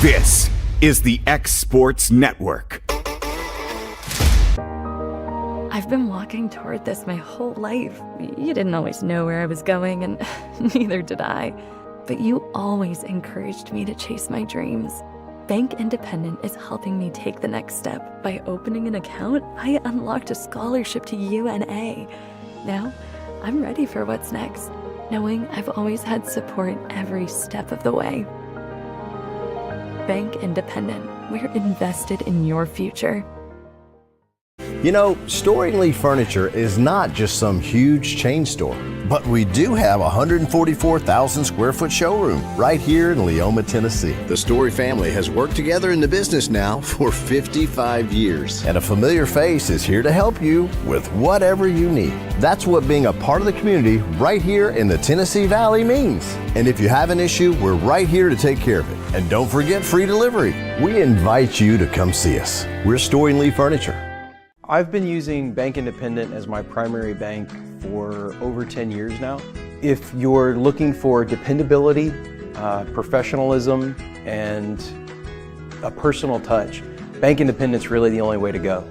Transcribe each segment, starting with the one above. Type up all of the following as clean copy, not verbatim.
This is the X Sports Network. I've been walking toward this my whole life. You didn't always know where I was going, and neither did I. But you always encouraged me to chase my dreams. Bank Independent is helping me take the next step. By opening an account, I unlocked a scholarship to UNA. Now, I'm ready for what's next, knowing I've always had support every step of the way. Bank Independent, we're invested in your future. You know, Storing Lee Furniture is not just some huge chain store, but we do have a 144,000 square foot showroom right here in Leoma, Tennessee. The Story family has worked together in the business now for 55 years. And a familiar face is here to help you with whatever you need. That's what being a part of the community right here in the Tennessee Valley means. And if you have an issue, we're right here to take care of it. And don't forget free delivery. We invite you to come see us. We're Storing Lee Furniture. I've been using Bank Independent as my primary bank for over 10 years now. If you're looking for dependability, professionalism, and a personal touch, Bank Independent's really the only way to go.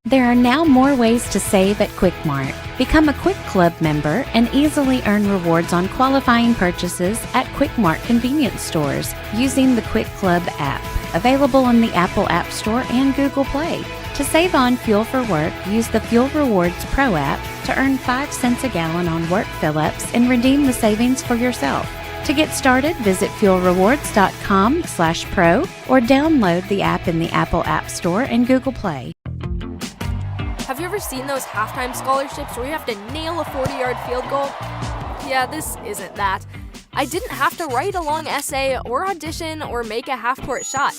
There are now more ways to save at QuickMart. Become a Quick Club member and easily earn rewards on qualifying purchases at QuickMart convenience stores using the Quick Club app, available on the Apple App Store and Google Play. To save on fuel for work, use the Fuel Rewards Pro app to earn 5 cents a gallon on work fill-ups and redeem the savings for yourself. To get started, visit fuelrewards.com/pro or download the app in the Apple App Store and Google Play. Have you ever seen those halftime scholarships where you have to nail a 40-yard field goal? Yeah, this isn't that. I didn't have to write a long essay or audition or make a half-court shot.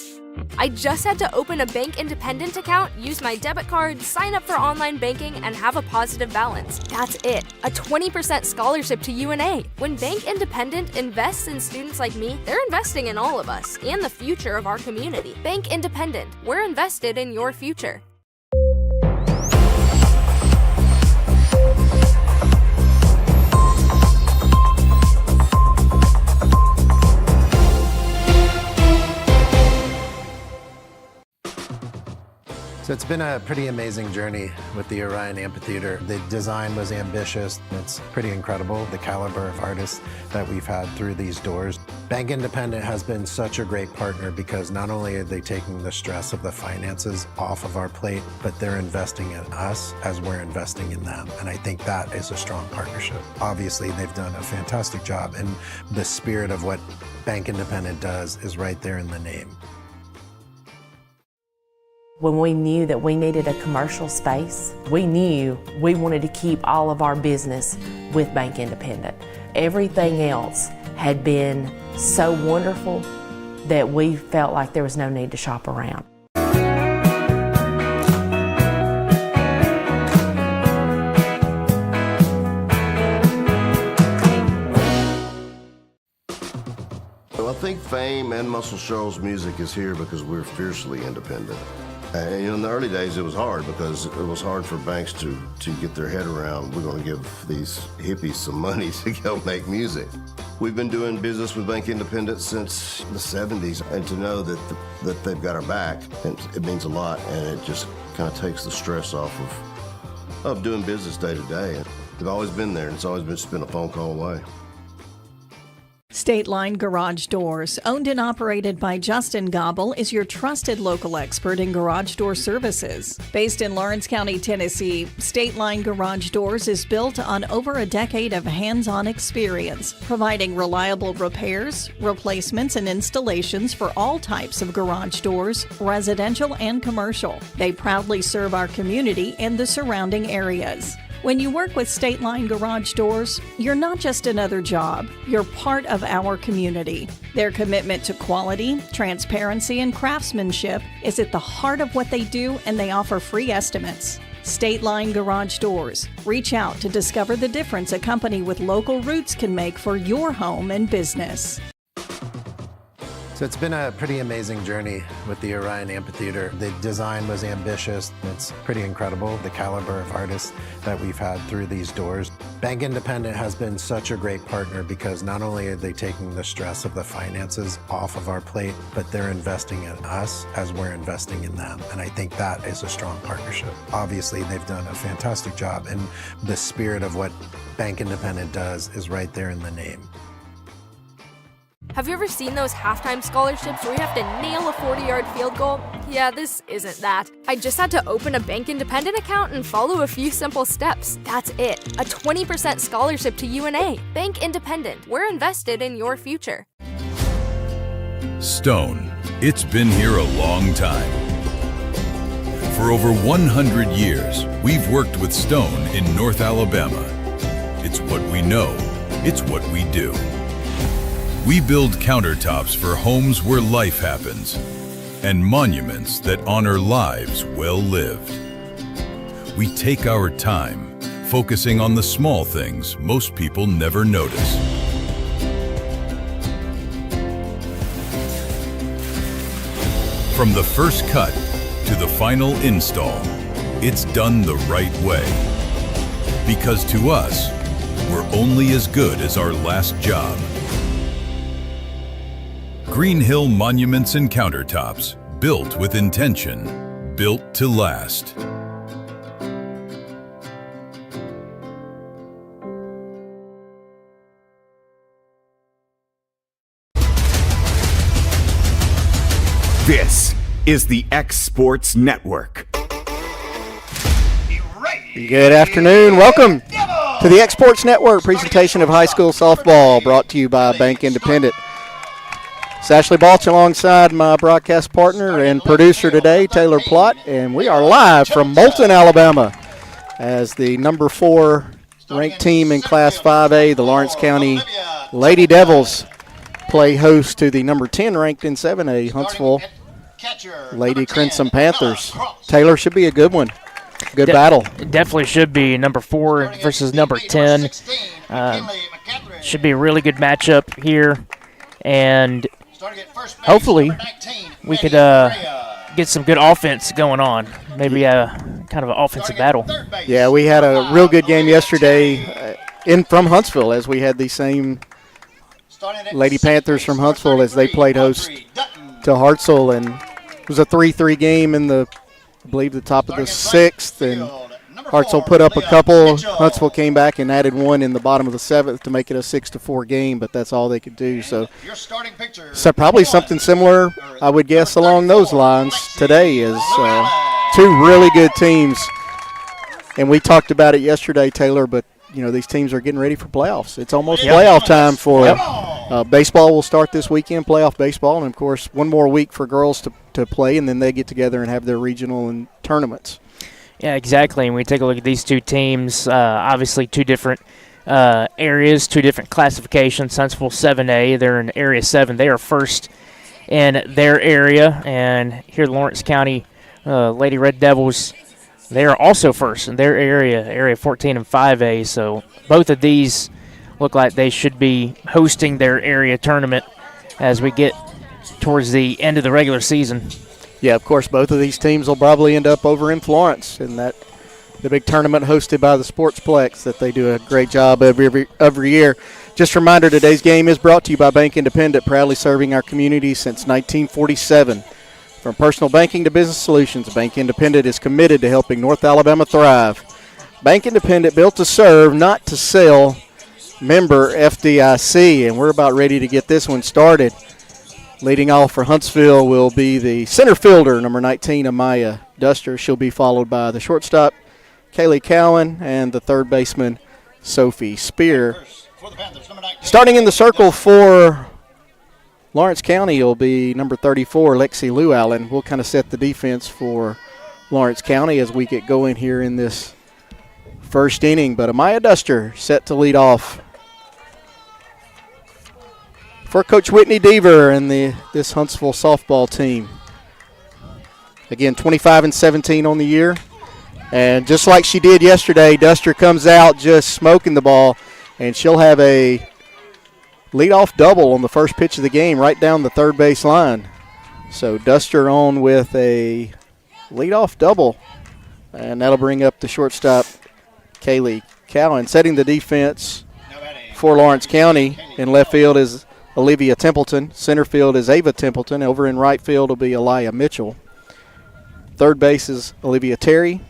I just had to open a Bank Independent account, use my debit card, sign up for online banking, and have a positive balance. That's it. A 20% scholarship to UNA. When Bank Independent invests in students like me, they're investing in all of us and the future of our community. Bank Independent. We're invested in your future. So it's been a pretty amazing journey with the Orion Amphitheater. The design was ambitious. It's pretty incredible, the caliber of artists that we've had through these doors. Bank Independent has been such a great partner because not only are they taking the stress of the finances off of our plate, but they're investing in us as we're investing in them. And I think that is a strong partnership. Obviously, they've done a fantastic job, and the spirit of what Bank Independent does is right there in the name. When we knew that we needed a commercial space, we knew we wanted to keep all of our business with Bank Independent. Everything else had been so wonderful that we felt like there was no need to shop around. I think fame and Muscle Shoals music is here because we're fiercely independent. And in the early days, it was hard because it was hard for banks to get their head around, we're going to give these hippies some money to go make music. We've been doing business with Bank Independent since the 70s, and to know that they've got our back, it means a lot, and it just kind of takes the stress off of doing business day to day. They've always been there, and it's always just been a phone call away. State Line Garage Doors, owned and operated by Justin Gobble, is your trusted local expert in garage door services. Based in Lawrence County, Tennessee, State Line Garage Doors is built on over a decade of hands-on experience, providing reliable repairs, replacements, and installations for all types of garage doors, residential and commercial. They proudly serve our community and the surrounding areas. When you work with State Line Garage Doors, you're not just another job, you're part of our community. Their commitment to quality, transparency, and craftsmanship is at the heart of what they do, and they offer free estimates. State Line Garage Doors. Reach out to discover the difference a company with local roots can make for your home and business. So it's been a pretty amazing journey with the Orion Amphitheater. The design was ambitious. It's pretty incredible, the caliber of artists that we've had through these doors. Bank Independent has been such a great partner because not only are they taking the stress of the finances off of our plate, but they're investing in us as we're investing in them. And I think that is a strong partnership. Obviously, they've done a fantastic job, and the spirit of what Bank Independent does is right there in the name. Have you ever seen those halftime scholarships where you have to nail a 40-yard field goal? Yeah, this isn't that. I just had to open a Bank Independent account and follow a few simple steps. That's it. A 20% scholarship to UNA. Bank Independent. We're invested in your future. Stone. It's been here a long time. For over 100 years, we've worked with Stone in North Alabama. It's what we know. It's what we do. We build countertops for homes where life happens and monuments that honor lives well lived. We take our time, focusing on the small things most people never notice. From the first cut to the final install, it's done the right way. Because to us, we're only as good as our last job. Green Hill Monuments and Countertops, built with intention, built to last. This is the X Sports Network. Good afternoon. Welcome to the X Sports Network presentation of high school softball, brought to you by Bank Independent. It's Ashley Balch alongside my broadcast partner and producer today, Taylor Plott, and we are live from Moulton, Alabama, as the number 4 ranked team in Class 5A, the Lawrence County Lady Devils, play host to the number 10 ranked in 7A, Huntsville Lady Crimson Panthers. Taylor, should be a good one. Good battle. It definitely should be. Number 4 versus number 10. Should be a really good matchup here. And hopefully we could get some good offense going on. Maybe a kind of an offensive battle. Yeah, we had a real good game yesterday from Huntsville, as we had the same Lady Panthers from Huntsville as they played host to Hartselle, and it was a 3-3 game in I believe the top of the 6th, and Hartselle put up a couple. Huntsville came back and added one in the bottom of the 7th to make it a 6-4 game, but that's all they could do. So probably something similar, I would guess, along those lines today is 2 really good teams. And we talked about it yesterday, Taylor, but you know, these teams are getting ready for playoffs. It's almost playoff time for baseball. Will start this weekend, playoff baseball, and of course one more week for girls to play, and then they get together and have their regional and tournaments. Yeah, exactly. And we take a look at these 2 teams, obviously 2 different areas, 2 different classifications. Huntsville 7A, they're in Area 7. They are first in their area. And here Lawrence County Lady Red Devils, they are also first in their area, Area 14 and 5A. So both of these look like they should be hosting their area tournament as we get towards the end of the regular season. Yeah, of course, both of these teams will probably end up over in Florence in the big tournament hosted by the Sportsplex that they do a great job every year. Just a reminder, today's game is brought to you by Bank Independent, proudly serving our community since 1947. From personal banking to business solutions, Bank Independent is committed to helping North Alabama thrive. Bank Independent, built to serve, not to sell. Member FDIC, and we're about ready to get this one started. Leading off for Huntsville will be the center fielder, number 19, Amaya Duster. She'll be followed by the shortstop, Kaylee Cowan, and the third baseman, Sophie Spear. Starting in the circle for Lawrence County will be number 34, Lexi Lou Allen. We'll kind of set the defense for Lawrence County as we get going here in this first inning. But Amaya Duster set to lead off for Coach Whitney Deaver and this Huntsville softball team. Again, 25-17 on the year. And just like she did yesterday, Duster comes out just smoking the ball, and she'll have a leadoff double on the first pitch of the game right down the third base line. So Duster on with a leadoff double, and that'll bring up the shortstop, Kaylee Cowan. Setting the defense for Lawrence County. In left field is Olivia Templeton. Center field is Ava Templeton. Over in right field will be Elia Mitchell. Third base is Olivia Terry.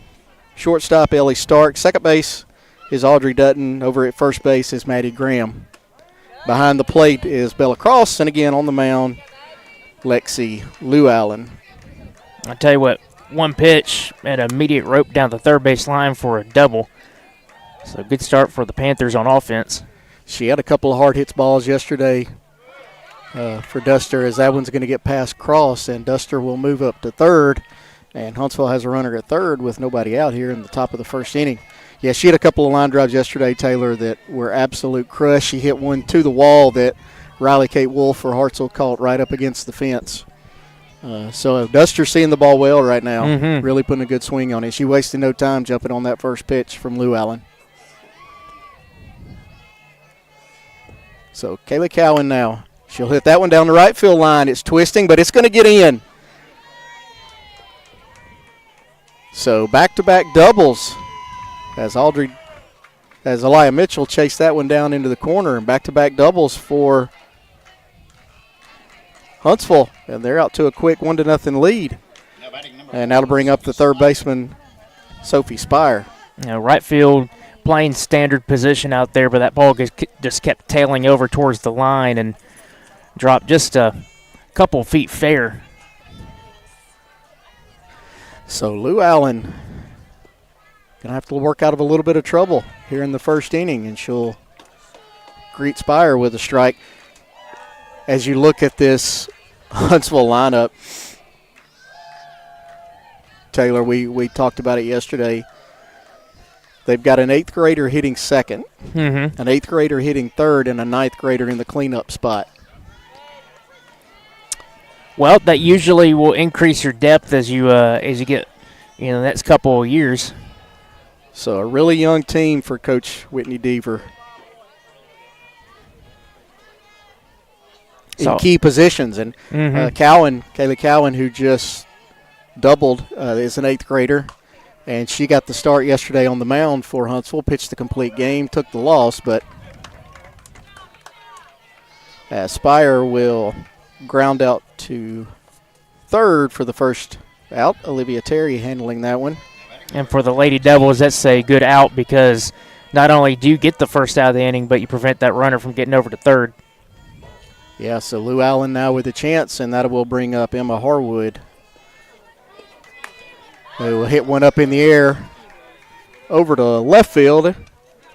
Shortstop, Ellie Stark. Second base is Audrey Dutton. Over at first base is Maddie Graham. Behind the plate is Bella Cross. And again on the mound, Lexi Lou Allen. I'll tell you what, one pitch at an immediate rope down the third base line for a double. So good start for the Panthers on offense. She had a couple of hard hits balls yesterday for Duster, as that one's going to get past Cross, and Duster will move up to third. And Huntsville has a runner at third with nobody out here in the top of the first inning. Yeah, she had a couple of line drives yesterday, Taylor, that were absolute crush. She hit one to the wall that Riley Kate Wolf for Hartselle caught right up against the fence. So Duster's seeing the ball well right now, really putting a good swing on it. She wasted no time jumping on that first pitch from Lou Allen. So Kaylee Cowan now. She'll hit that one down the right field line. It's twisting, but it's going to get in. So back-to-back doubles as Elia Mitchell chased that one down into the corner, and back-to-back doubles for Huntsville, and they're out to a quick 1-0 lead. And that'll bring up the third baseman, Sophie Spire. Right field playing standard position out there, but that ball just kept tailing over towards the line and dropped just a couple feet fair. So Lou Allen going to have to work out of a little bit of trouble here in the first inning, and she'll greet Spire with a strike. As you look at this Huntsville lineup, Taylor, we talked about it yesterday. They've got an 8th grader hitting second, an 8th grader hitting third, and a 9th grader in the cleanup spot. Well, that usually will increase your depth as you get, the next couple of years. So a really young team for Coach Whitney Deaver. In key positions. And Kaylee Cowan, who just doubled, is an 8th grader. And she got the start yesterday on the mound for Huntsville, pitched the complete game, took the loss. But Spire will ground out to third for the first out. Olivia Terry handling that one. And for the Lady Devils, that's a good out because not only do you get the first out of the inning, but you prevent that runner from getting over to third. Yeah, so Lou Allen now with a chance, and that will bring up Emma Harwood. They will hit one up in the air over to left field.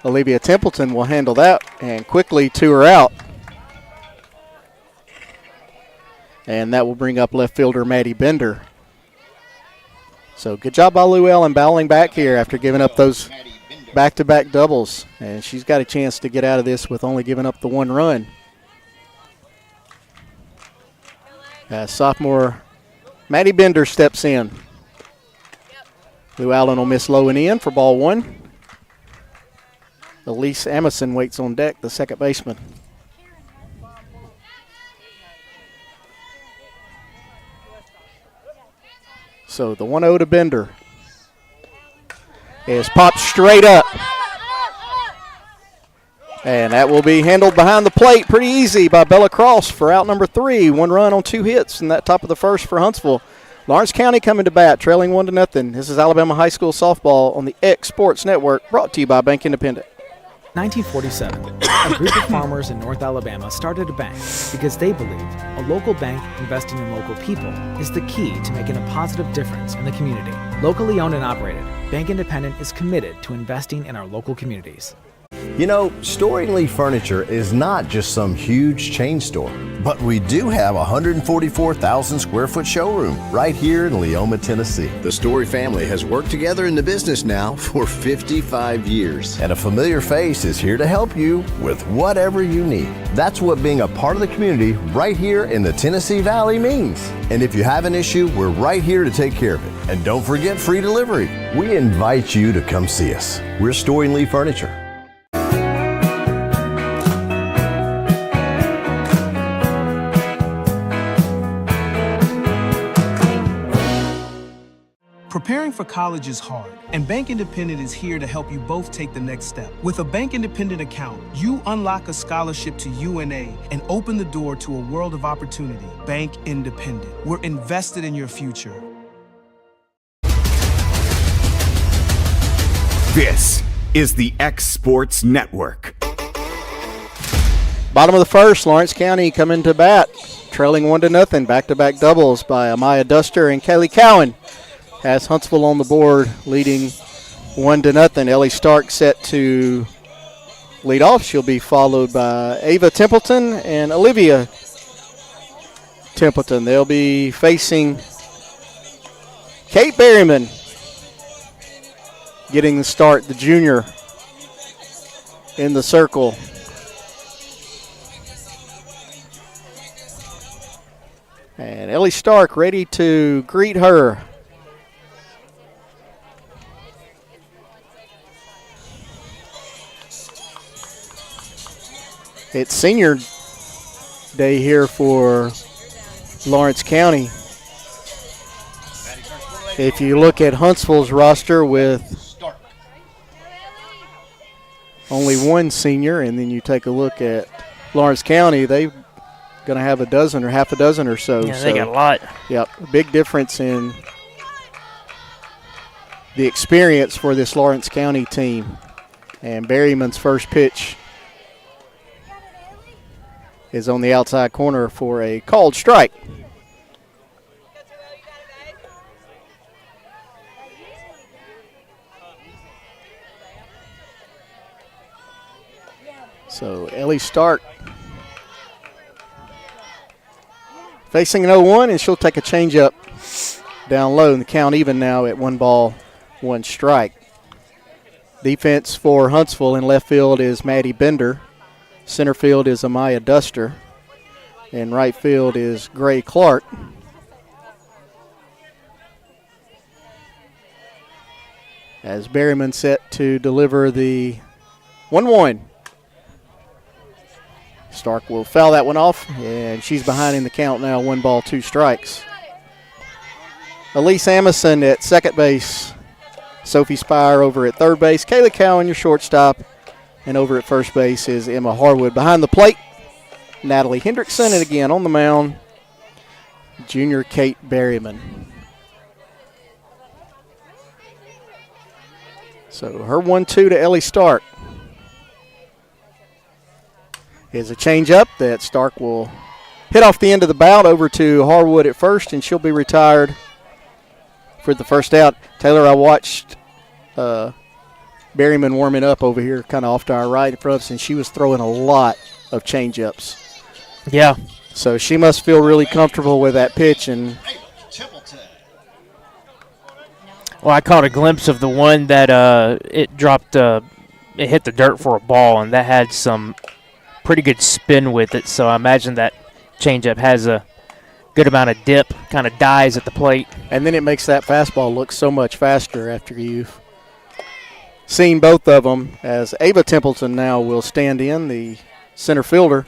Olivia Templeton will handle that and quickly to her out. And that will bring up left fielder Maddie Bender. So good job by Lou Allen battling back here after giving up those back-to-back doubles. And she's got a chance to get out of this with only giving up the one run. Sophomore Maddie Bender steps in. Lou Allen will miss low and in for ball one. Elise Amison waits on deck, the second baseman. So the 1-0 to Bender is popped straight up. And that will be handled behind the plate pretty easy by Bella Cross for out number 3. 1 run on 2 hits in that top of the first for Huntsville. Lawrence County coming to bat, trailing 1-0. This is Alabama High School softball on the X Sports Network, brought to you by Bank Independent. 1947, a group of farmers in North Alabama started a bank because they believed a local bank investing in local people is the key to making a positive difference in the community. Locally owned and operated, Bank Independent is committed to investing in our local communities. You know, Storing Lee Furniture is not just some huge chain store, but we do have a 144,000 square foot showroom right here in Leoma, Tennessee. The Story family has worked together in the business now for 55 years. And a familiar face is here to help you with whatever you need. That's what being a part of the community right here in the Tennessee Valley means. And if you have an issue, we're right here to take care of it. And don't forget free delivery. We invite you to come see us. We're Storing Lee Furniture. Preparing Preparing for college is hard, and Bank Independent is here to help you both take the next step. With a Bank Independent account, you unlock a scholarship to UNA and open the door to a world of opportunity. Bank Independent. We're invested in your future. This is the X Sports Network. Bottom of the first, Lawrence County coming to bat, trailing 1-0. Back-to-back doubles by Amaya Duster and Kaylee Cowan has Huntsville on the board, leading 1-0. Ellie Stark set to lead off. She'll be followed by Ava Templeton and Olivia Templeton. They'll be facing Kate Berryman, getting the start, the junior in the circle. And Ellie Stark ready to greet her. It's senior day here for Lawrence County. If you look at Huntsville's roster with only one senior, and then you take a look at Lawrence County, they've going to have a dozen or half a dozen or so. Yeah, they got a lot. Yep, a big difference in the experience for this Lawrence County team. And Berryman's first pitch is on the outside corner for a called strike. So Ellie Stark facing an 0-1, and she'll take a changeup down low, and the count even now at 1-1 strike. Defense for Huntsville in left field is Maddie Bender. Center field is Amaya Duster. And right field is Gray Clark. As Berryman set to deliver the 1-1. Stark will foul that one off, and she's behind in the count now, 1 ball, 2 strikes. Elise Amison at second base. Sophie Spire over at third base. Kayla Cowan, your shortstop. And over at first base is Emma Harwood. Behind the plate, Natalie Hendrickson, and again on the mound, junior Kate Berryman. So her 1-2 to Ellie Stark. Is a changeup that Stark will hit off the end of the bout over to Harwood at first, and she'll be retired for the first out. Taylor, I watched Berryman warming up over here kind of off to our right in front of us, and she was throwing a lot of changeups. Yeah. So she must feel really comfortable with that pitch. And well, I caught a glimpse of the one that it dropped, it hit the dirt for a ball, and that had some pretty good spin with it, so I imagine that changeup has a good amount of dip, kind of dies at the plate. And then it makes that fastball look so much faster after you've seen both of them, as Ava Templeton now will stand in, the center fielder.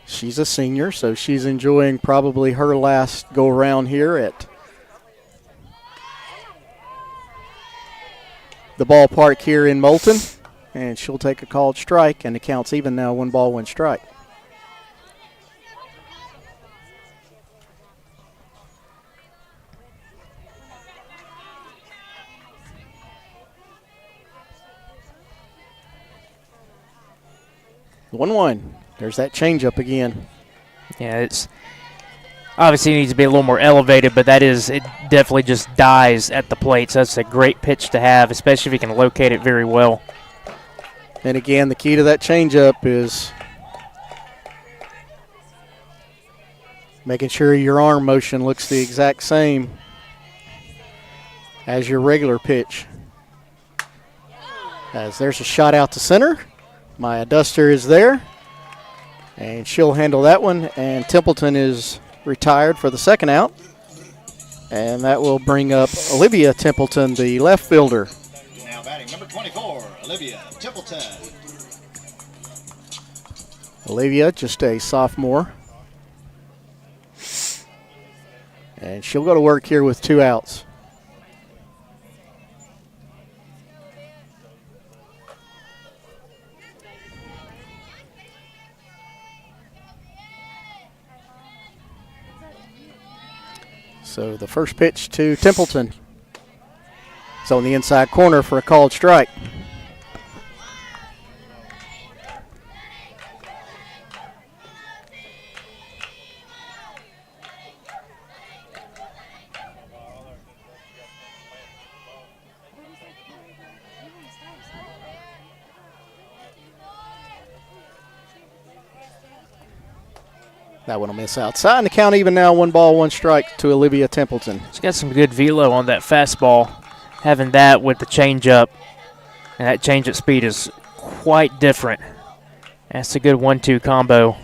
She's a senior, so she's enjoying probably her last go-around here at the ballpark here in Moulton, and she'll take a called strike, and the count's even now, 1 ball, 1 strike. The 1-1. There's that changeup again. Yeah, it's obviously needs to be a little more elevated, but it definitely just dies at the plate. So that's a great pitch to have, especially if you can locate it very well. And again, the key to that changeup is making sure your arm motion looks the exact same as your regular pitch. As there's a shot out to center. Maya Duster is there, and she'll handle that one. And Templeton is retired for the second out. And that will bring up Olivia Templeton, the left fielder. Now batting number 24, Olivia Templeton. Olivia, just a sophomore. And she'll go to work here with 2 outs. So the first pitch to Templeton. It's on the inside corner for a called strike. That one will miss outside, and the count even now, 1 ball, 1 strike to Olivia Templeton. She's got some good velo on that fastball. Having that with the changeup, and that changeup speed is quite different. That's a good 1-2 combo.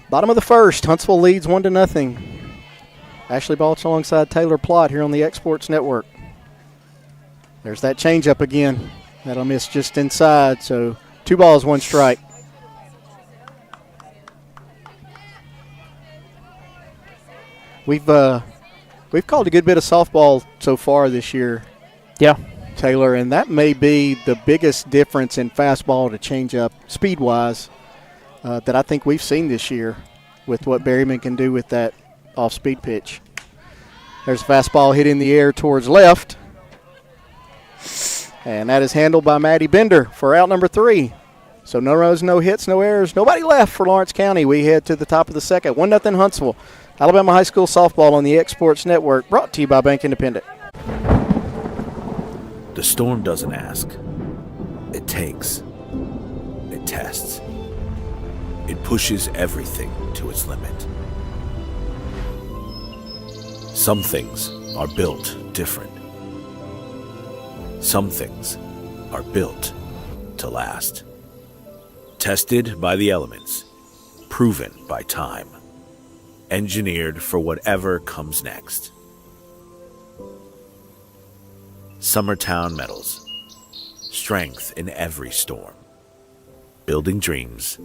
Bottom of the first, Huntsville leads 1-0. Ashley Balch alongside Taylor Plott here on the Exports Network. There's that changeup again. That'll miss just inside, so 2 balls, 1 strike. We've called a good bit of softball so far this year. Yeah. Taylor, and that may be the biggest difference in fastball to changeup speed-wise that I think we've seen this year with what Berryman can do with that off-speed pitch. There's a fastball hit in the air towards left. And that is handled by Maddie Bender for out number 3. So no runs, no hits, no errors, nobody left for Lawrence County. We head to the top of the second. 1-0 Huntsville. Alabama High School softball on the Exports Network, brought to you by Bank Independent. The storm doesn't ask. It takes. It tests. It pushes everything to its limit. Some things are built different. Some things are built to last. Tested by the elements, proven by time, engineered for whatever comes next. Summertown Metals, strength in every storm, building dreams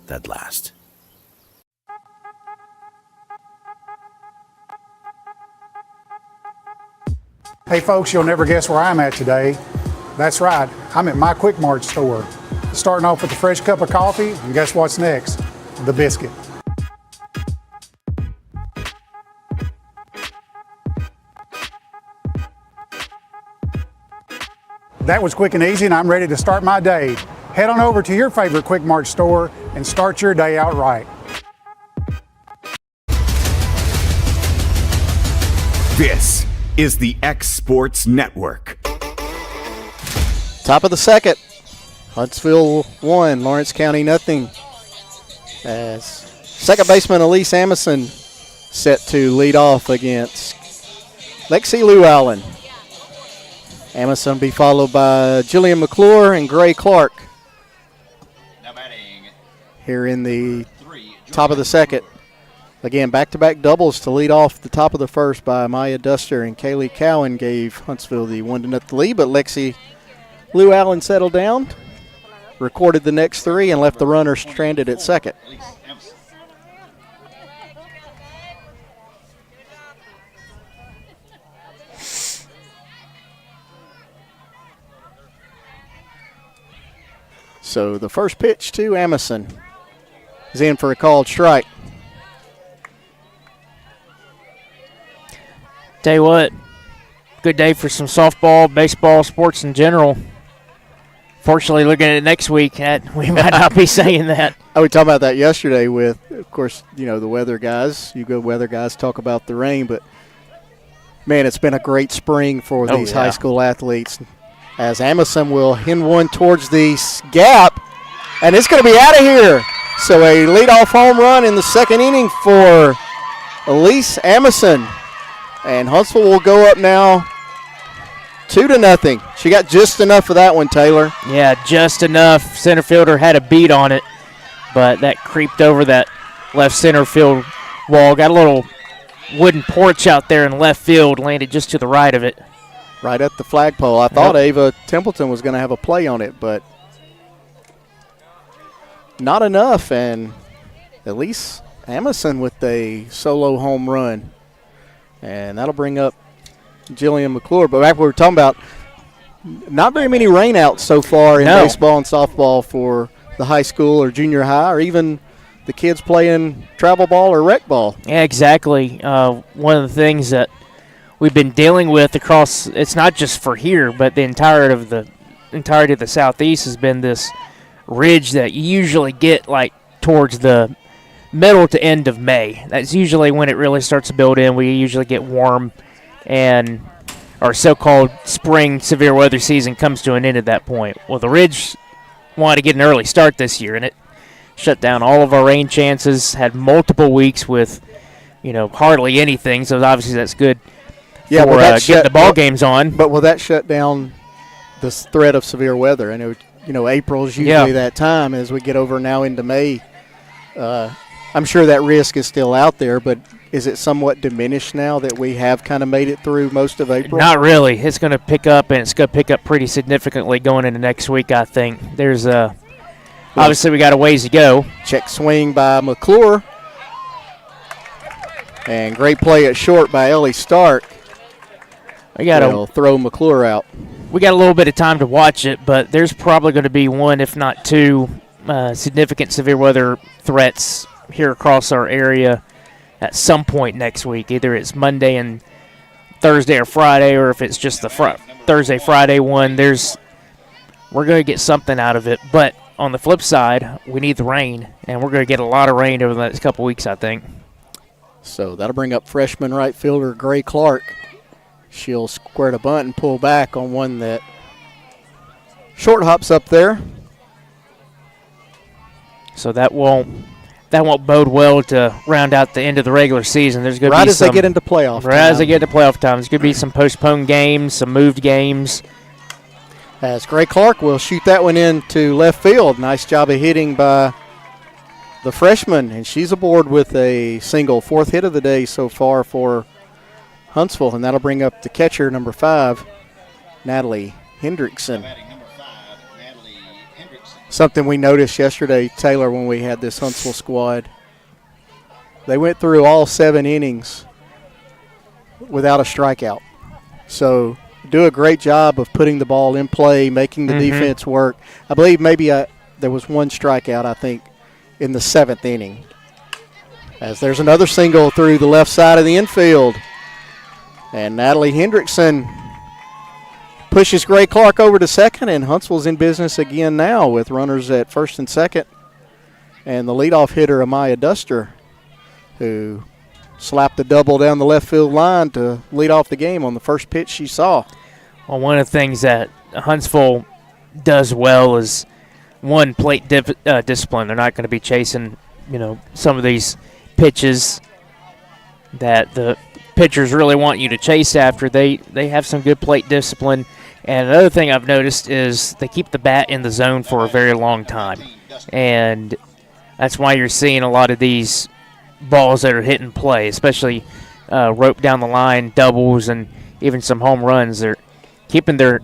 that last. Hey folks, you'll never guess where I'm at today. That's right, I'm at my Quick Mart store. Starting off with a fresh cup of coffee, and guess what's next? The biscuit. That was quick and easy, and I'm ready to start my day. Head on over to your favorite Quick Mart store and start your day out right. This is the X Sports Network. Top of the second. Huntsville 1, Lawrence County nothing. As second baseman Elise Amison set to lead off against Lexi Lou Allen. Amison be followed by Jillian McClure and Gray Clark. Now batting. Here in the top of the second. Again, back-to-back doubles to lead off the top of the first by Maya Duster and Kaylee Cowan gave Huntsville the 1-0 lead, but Lexi Lou Allen settled down, recorded the next 3, and left the runner stranded at second. So the first pitch to Amison is in for a called strike. Tell you what, good day for some softball, baseball, sports in general. Fortunately, looking at it next week, we might not be saying that. I was talking about that yesterday with, of course, the weather guys. You go weather guys talk about the rain, but, man, it's been a great spring for these high school athletes. As Amison will hand one towards the gap, and it's going to be out of here. So a leadoff home run in the second inning for Elise Amison. And Huntsville will go up now 2-0. She got just enough of that one, Taylor. Yeah, just enough. Center fielder had a beat on it, but that creeped over that left center field wall. Got a little wooden porch out there in left field, landed just to the right of it. Right at the flagpole. I thought Ava Templeton was going to have a play on it, but not enough. And Elise Amison with a solo home run. And that'll bring up Jillian McClure. But back we were talking about, not very many rainouts so far in baseball and softball for the high school or junior high, or even the kids playing travel ball or rec ball. Yeah, exactly. One of the things that we've been dealing with across, it's not just for here, but the entirety of the Southeast has been this ridge that you usually get like towards the middle to end of May. That's usually when it really starts to build in. We usually get warm, and our so-called spring severe weather season comes to an end at that point. Well, the ridge wanted to get an early start this year, and it shut down all of our rain chances, had multiple weeks with, hardly anything, so obviously that's good for getting the ball games on. But will that shut down this threat of severe weather? I know, April's usually that time as we get over now into May. I'm sure that risk is still out there, but is it somewhat diminished now that we have kind of made it through most of April? Not really. It's going to pick up, and it's going to pick up pretty significantly going into next week, I think. There's obviously we got a ways to go. Check swing by McClure. And great play at short by Ellie Stark. They'll throw McClure out. We got a little bit of time to watch it, but there's probably going to be one, if not two, significant severe weather threats here across our area at some point next week. Either it's Monday and Thursday or Friday, or if it's just the Thursday, Friday one, we're going to get something out of it. But on the flip side, we need the rain, and we're going to get a lot of rain over the next couple weeks, I think. So that'll bring up freshman right fielder Gray Clark. She'll square the bunt and pull back on one that short hops up there. So that won't bode well to round out the end of the regular season. There's going to be as they get into playoff time. As they get into playoff time, there's going to be some postponed games, some moved games. As Gray Clark will shoot that one into left field. Nice job of hitting by the freshman, and she's aboard with a single, fourth hit of the day so far for Huntsville, and that'll bring up the catcher, number 5, Natalie Hendrickson. Something we noticed yesterday, Taylor, when we had this Huntsville squad, they went through all 7 innings without a strikeout. So do a great job of putting the ball in play, making the defense work. I believe maybe there was one strikeout, I think, in the 7th inning. As there's another single through the left side of the infield. And Natalie Hendrickson pushes Gray Clark over to second, and Huntsville's in business again now with runners at first and second. And the leadoff hitter, Amaya Duster, who slapped the double down the left field line to lead off the game on the first pitch she saw. Well, one of the things that Huntsville does well is, one, plate discipline. They're not going to be chasing, some of these pitches that the pitchers really want you to chase after. They have some good plate discipline. And another thing I've noticed is they keep the bat in the zone for a very long time. And that's why you're seeing a lot of these balls that are hit in play, especially rope down the line, doubles, and even some home runs. They're keeping the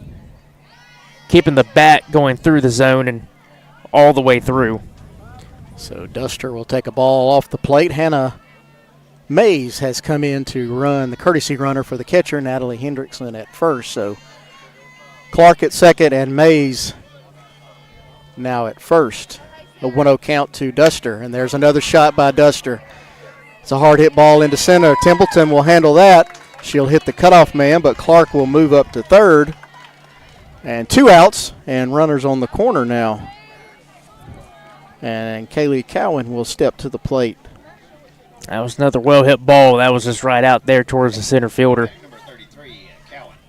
bat going through the zone and all the way through. So Duster will take a ball off the plate. Hannah Mays has come in to run the courtesy runner for the catcher, Natalie Hendrickson, at first. So Clark at second and Mays now at first. A 1-0 count to Duster, and there's another shot by Duster. It's a hard hit ball into center. Templeton will handle that. She'll hit the cutoff man, but Clark will move up to third. And 2 outs and runners on the corner now. And Kaylee Cowan will step to the plate. That was another well-hit ball. That was just right out there towards the center fielder.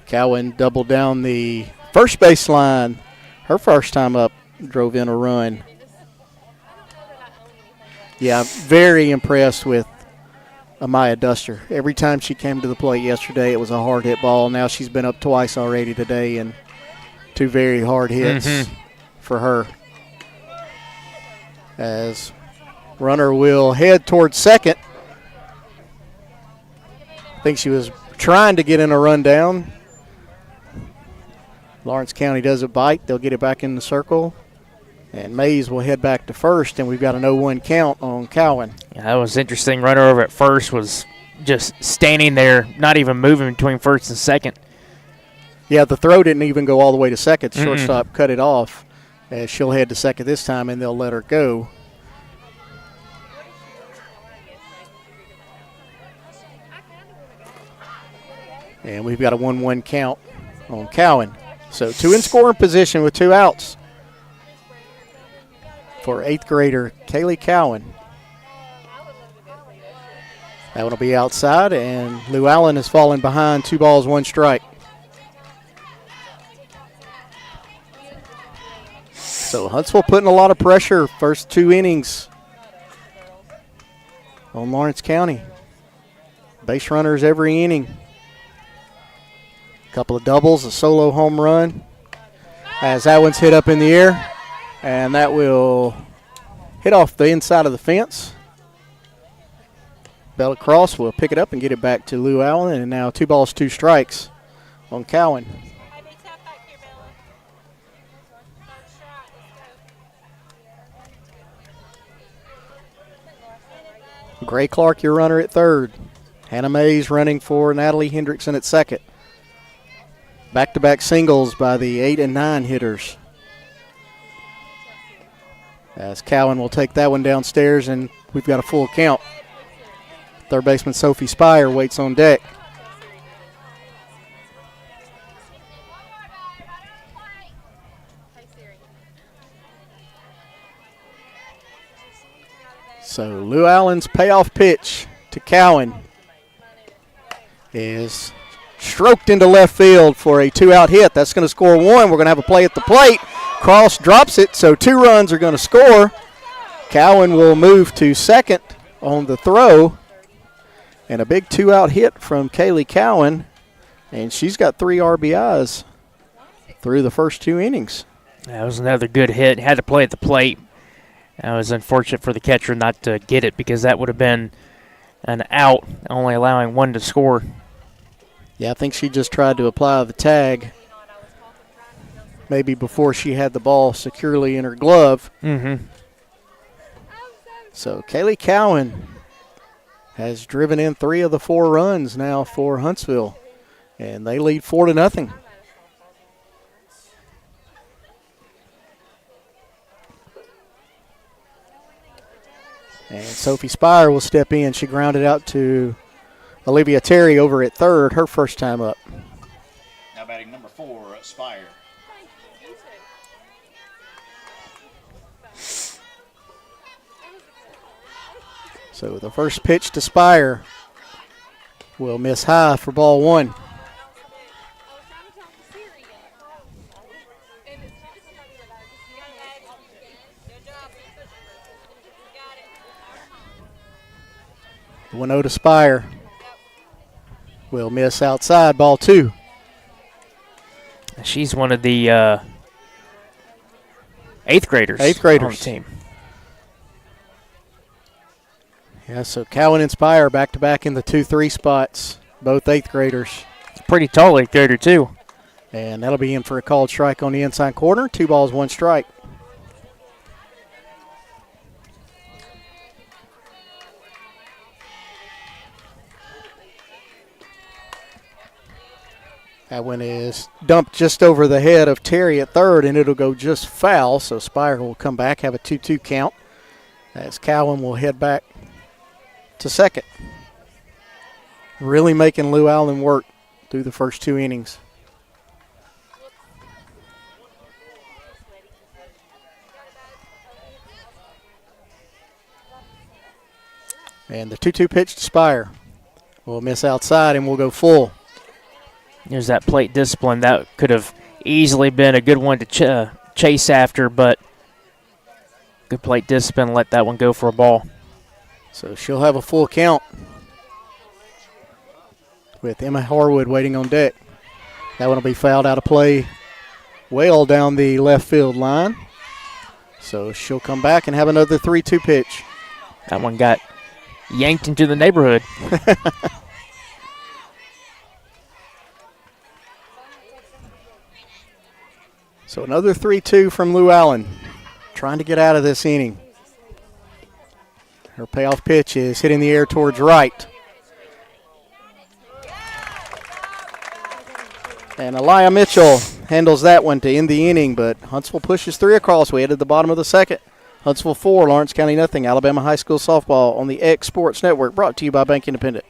Cowan doubled down the first baseline. Her first time up, drove in a run. Yeah, very impressed with Amaya Duster. Every time she came to the plate yesterday, it was a hard hit ball. Now she's been up twice already today, and 2 very hard hits for her. As runner will head towards second. I think she was trying to get in a rundown. Lawrence County does a bite. They'll get it back in the circle. And Mays will head back to first, and we've got an 0-1 count on Cowan. Yeah, that was interesting. Runner over at first was just standing there, not even moving between first and second. Yeah, the throw didn't even go all the way to second. Shortstop cut it off, as she'll head to second this time, and they'll let her go. And we've got a 1-1 count on Cowan. So 2 in scoring position with 2 outs for 8th grader Kaylee Cowan. That one will be outside, and Lou Allen has fallen behind, 2 balls, 1 strike. So Huntsville putting a lot of pressure first 2 innings on Lawrence County. Base runners every inning. A couple of doubles, a solo home run. As that one's hit up in the air, and that will hit off the inside of the fence. Bell across will pick it up and get it back to Lou Allen, and now 2 balls, 2 strikes on Cowan. Gray Clark, your runner at third. Hannah Mays running for Natalie Hendrickson at second. Back-to-back singles by the 8 and 9 hitters. As Cowan will take that one downstairs, and we've got a full count. Third baseman Sophie Spire waits on deck. So Lou Allen's payoff pitch to Cowan is stroked into left field for a 2-out hit. That's going to score 1. We're going to have a play at the plate. Cross drops it, so 2 runs are going to score. Cowan will move to second on the throw. And a big 2-out hit from Kaylee Cowan. And she's got 3 RBIs through the first 2 innings. That was another good hit. Had to play at the plate. It was unfortunate for the catcher not to get it, because that would have been an out, only allowing 1 to score. Yeah, I think she just tried to apply the tag maybe before she had the ball securely in her glove. So Kaylee Cowan has driven in 3 of the 4 runs now for Huntsville, and they lead 4-0. And Sophie Spire will step in. She grounded out to Olivia Terry over at third, her first time up. Now batting number 4, Spire. So the first pitch to Spire will miss high for ball 1. The 1-0 to Spire will miss outside, ball 2. She's one of the 8th graders. 8th graders on the team. Yeah, so Cowan and Spire back-to-back in the 2-3 spots, both 8th graders. Pretty tall 8th grader, too. And that'll be in for a called strike on the inside corner. 2 balls, 1 strike. That one is dumped just over the head of Terry at third, and it'll go just foul. So Spire will come back, have a 2-2 count, as Cowan will head back to second. Really making Lou Allen work through the first 2 innings. And the 2-2 pitch to Spire will miss outside, and we'll go full. There's that plate discipline. That could have easily been a good one to chase after, but good plate discipline, let that one go for a ball. So she'll have a full count with Emma Harwood waiting on deck. That one will be fouled out of play well down the left field line. So she'll come back and have another 3-2 pitch. That one got yanked into the neighborhood. So another 3-2 from Lou Allen. trying to get out of this inning. Her payoff pitch is hitting the air towards right. And Aliyah Mitchell handles that one to end the inning, but Huntsville pushes 3 across. We head to the bottom of the second. Huntsville 4, Lawrence County nothing. Alabama High School softball on the X Sports Network, brought to you by Bank Independent.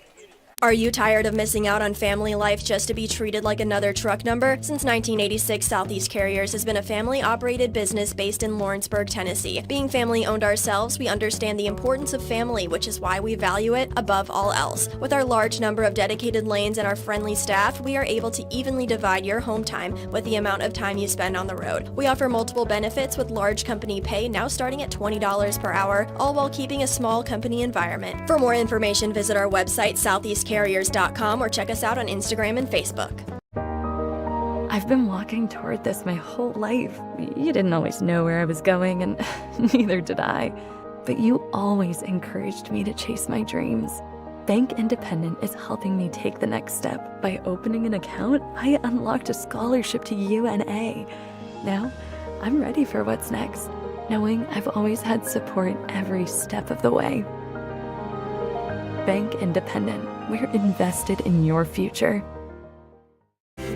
Are you tired of missing out on family life just to be treated like another truck number? Since 1986, Southeast Carriers has been a family-operated business based in Lawrenceburg, Tennessee. Being family-owned ourselves, we understand the importance of family, which is why we value it above all else. With our large number of dedicated lanes and our friendly staff, we are able to evenly divide your home time with the amount of time you spend on the road. We offer multiple benefits with large company pay now starting at $20 per hour, all while keeping a small company environment. For more information, visit our website, southeastcarriers.com, or check us out on Instagram and Facebook. I've been walking toward this my whole life. You didn't always know where I was going, and neither did I. But you always encouraged me to chase my dreams. Bank Independent is helping me take the next step. By opening an account, I unlocked a scholarship to UNA. Now, I'm ready for what's next, knowing I've always had support every step of the way. Bank Independent. We're invested in your future.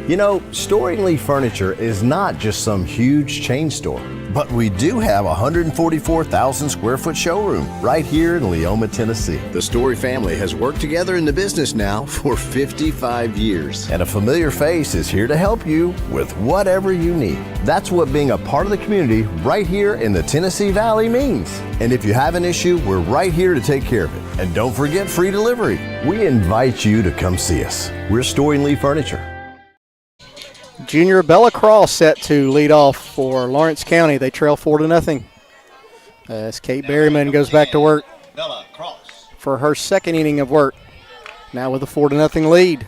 You know, Storing Lee Furniture is not just some huge chain store, but we do have a 144,000 square foot showroom right here in Leoma, Tennessee. The Story family has worked together in the business now for 55 years. And a familiar face is here to help you with whatever you need. That's what being a part of the community right here in the Tennessee Valley means. And if you have an issue, we're right here to take care of it. And don't forget free delivery. We invite you to come see us. We're Storing Lee Furniture. Junior Bella Cross set to lead off for Lawrence County. They trail 4-0 as Kate Berryman goes back to work for her second inning of work, now with a 4-0 lead.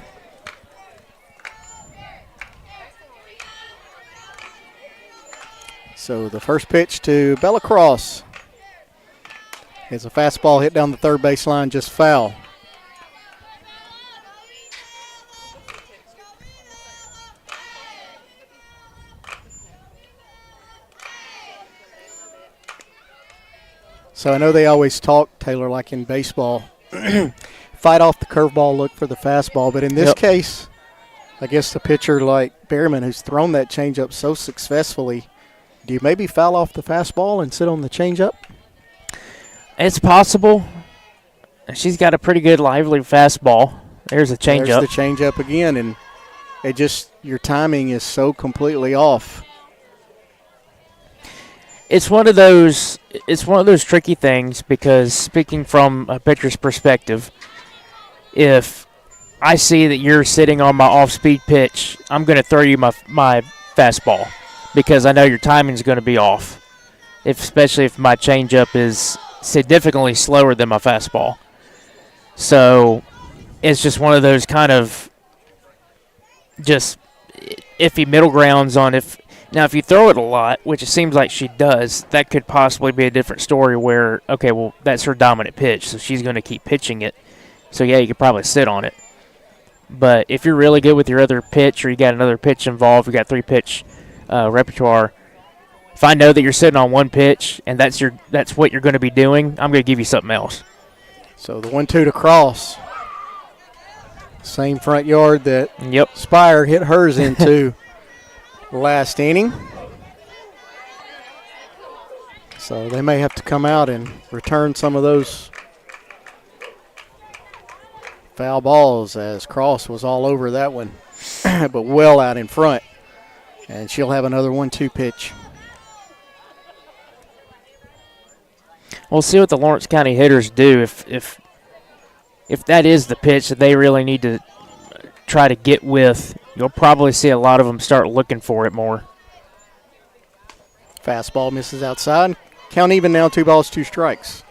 So the first pitch to Bella Cross is a fastball hit down the third baseline, just foul. So I know they always talk, Taylor, like in baseball, fight off the curveball, look for the fastball. But in this case, I guess the pitcher like Berryman, who's thrown that changeup so successfully, do you maybe foul off the fastball and sit on the changeup? It's possible. She's got a pretty good, lively fastball. There's a changeup. There's the changeup again, and it just, your timing is so completely off. It's one of those tricky things because, speaking from a pitcher's perspective, if I see that you're sitting on my off-speed pitch, I'm going to throw you my fastball because I know your timing is going to be off, especially if my changeup is significantly slower than my fastball. So it's just one of those kind of just iffy middle grounds on if. Now, if you throw it a lot, which it seems like she does, that could possibly be a different story where, okay, well, that's her dominant pitch, so she's going to keep pitching it. So, yeah, you could probably sit on it. But if you're really good with your other pitch or you got another pitch involved, you got 3-pitch repertoire, if I know that you're sitting on one pitch and that's what you're going to be doing, I'm going to give you something else. So the 1-2 to Cross. Same front yard that Spire hit hers into. Last inning. So they may have to come out and return some of those foul balls as Cross was all over that one, but well out in front. And she'll have another 1-2 pitch. We'll see what the Lawrence County hitters do if that is the pitch that they really need to try to get with. You'll probably see a lot of them start looking for it more. Fastball misses outside. Count even now, 2 balls, 2 strikes.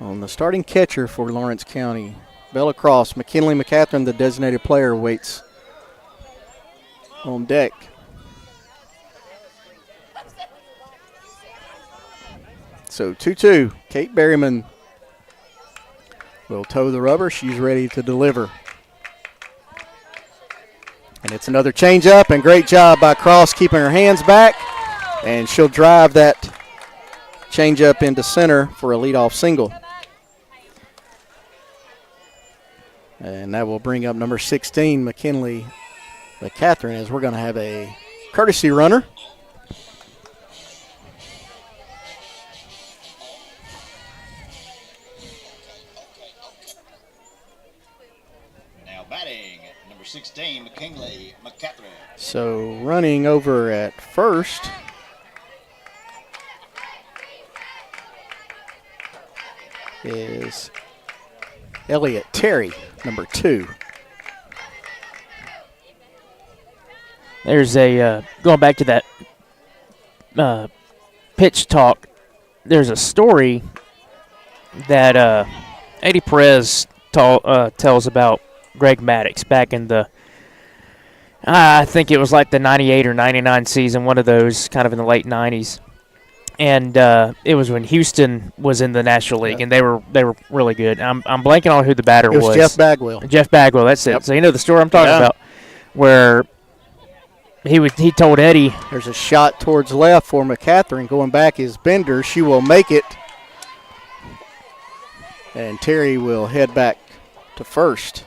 On the starting catcher for Lawrence County, Bella Cross, McKinley McCatherine, the designated player, waits on deck. So 2-2. Kate Berryman will toe the rubber. She's ready to deliver. And it's another changeup, and great job by Cross keeping her hands back. And she'll drive that change up into center for a leadoff single. And that will bring up number 16, McKinley McCatherine, as we're going to have a courtesy runner. Now batting, number 16, McKinley McCatherine. So running over at first is Elliott Terry, number 2. There's a, going back to that pitch talk, there's a story that Eddie Perez tells about Greg Maddux back in the, I think it was like the 98 or 99 season, one of those, kind of in the late 90s. And it was when Houston was in the National League, and they were really good. I'm blanking on who the batter was. It was Jeff Bagwell. Jeff Bagwell, that's it. Yep. So you know the story I'm talking about, where he told Eddie. There's a shot towards left for McCatherine. Going back is Bender. She will make it. And Terry will head back to first.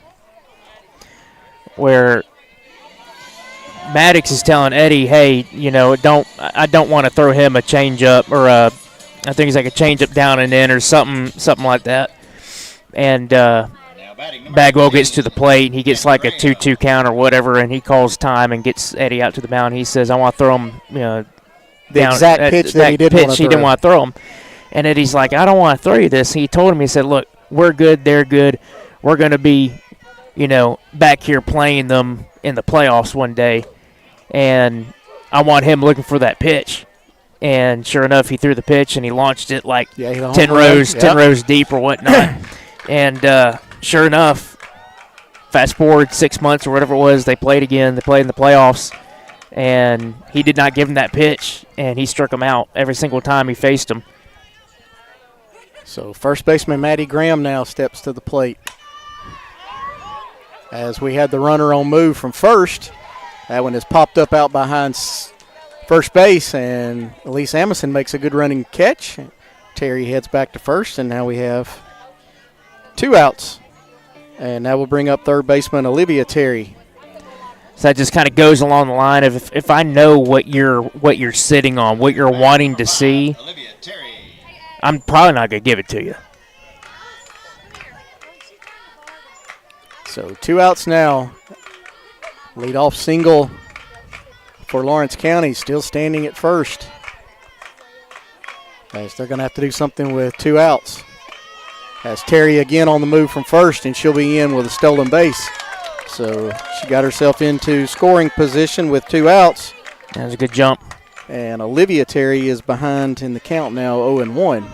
Where Maddux is telling Eddie, hey, you know, I don't want to throw him a changeup or I think it's like a changeup down and in or something like that. And Bagwell gets to the plate and he gets like a 2-2 count or whatever, and he calls time and gets Eddie out to the mound. He says, I want to throw him, you know, the exact pitch that he didn't want to throw him. And Eddie's like, I don't want to throw you this. He told him, he said, look, we're good, they're good. We're going to be, you know, back here playing them in the playoffs one day. And I want him looking for that pitch. And sure enough, he threw the pitch and he launched it like 10 rows deep or whatnot. And sure enough, fast forward 6 months or whatever it was, they played again. They played in the playoffs. And he did not give him that pitch, and he struck him out every single time he faced him. So first baseman Matty Graham now steps to the plate. As we had the runner on move from first, that one has popped up out behind first base, and Elise Amison makes a good running catch. Terry heads back to first, and now we have 2 outs. And that will bring up third baseman Olivia Terry. So that just kind of goes along the line of if I know what you're sitting on, what you're wanting to see, I'm probably not going to give it to you. So 2 outs now. Leadoff single for Lawrence County, still standing at first. As they're going to have to do something with 2 outs. As Terry again on the move from first, and she'll be in with a stolen base. So she got herself into scoring position with 2 outs. That was a good jump. And Olivia Terry is behind in the count now, 0-1.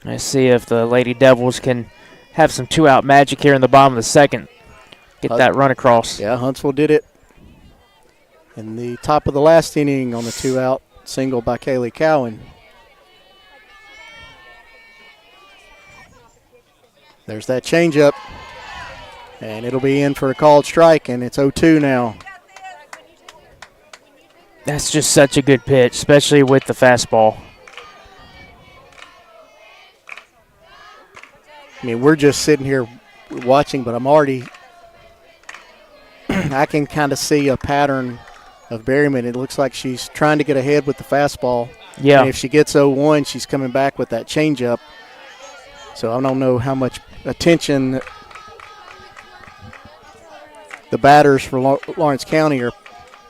Let's see if the Lady Devils can have some 2-out magic here in the bottom of the second. Get that run across. Yeah, Huntsville did it in the top of the last inning on the 2-out single by Kaylee Cowan. There's that changeup, and it'll be in for a called strike, and it's 0-2 now. That's just such a good pitch, especially with the fastball. I mean, we're just sitting here watching, but I'm already I can kind of see a pattern of Berryman. It looks like she's trying to get ahead with the fastball. Yeah. And if she gets 0-1, she's coming back with that changeup. So I don't know how much attention the batters for Lawrence County are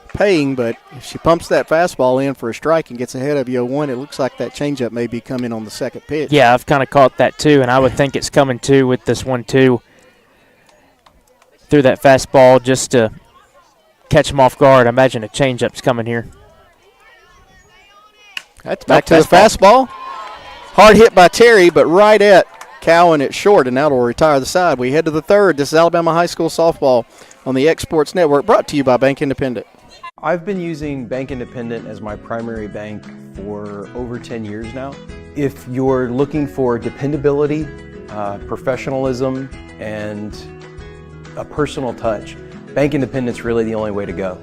paying, but if she pumps that fastball in for a strike and gets ahead of you 0-1, it looks like that changeup may be coming on the second pitch. Yeah, I've kind of caught that too, and I would think it's coming too with this 1-2. Threw that fastball just to catch him off guard. I imagine a changeup's coming here. That's back to the fastball. Hard hit by Terry, but right at Cowan at short, and that'll retire the side. We head to the third. This is Alabama High School softball on the X Sports Network, brought to you by Bank Independent. I've been using Bank Independent as my primary bank for over 10 years now. If you're looking for dependability, professionalism, and a personal touch, Bank Independent's really the only way to go.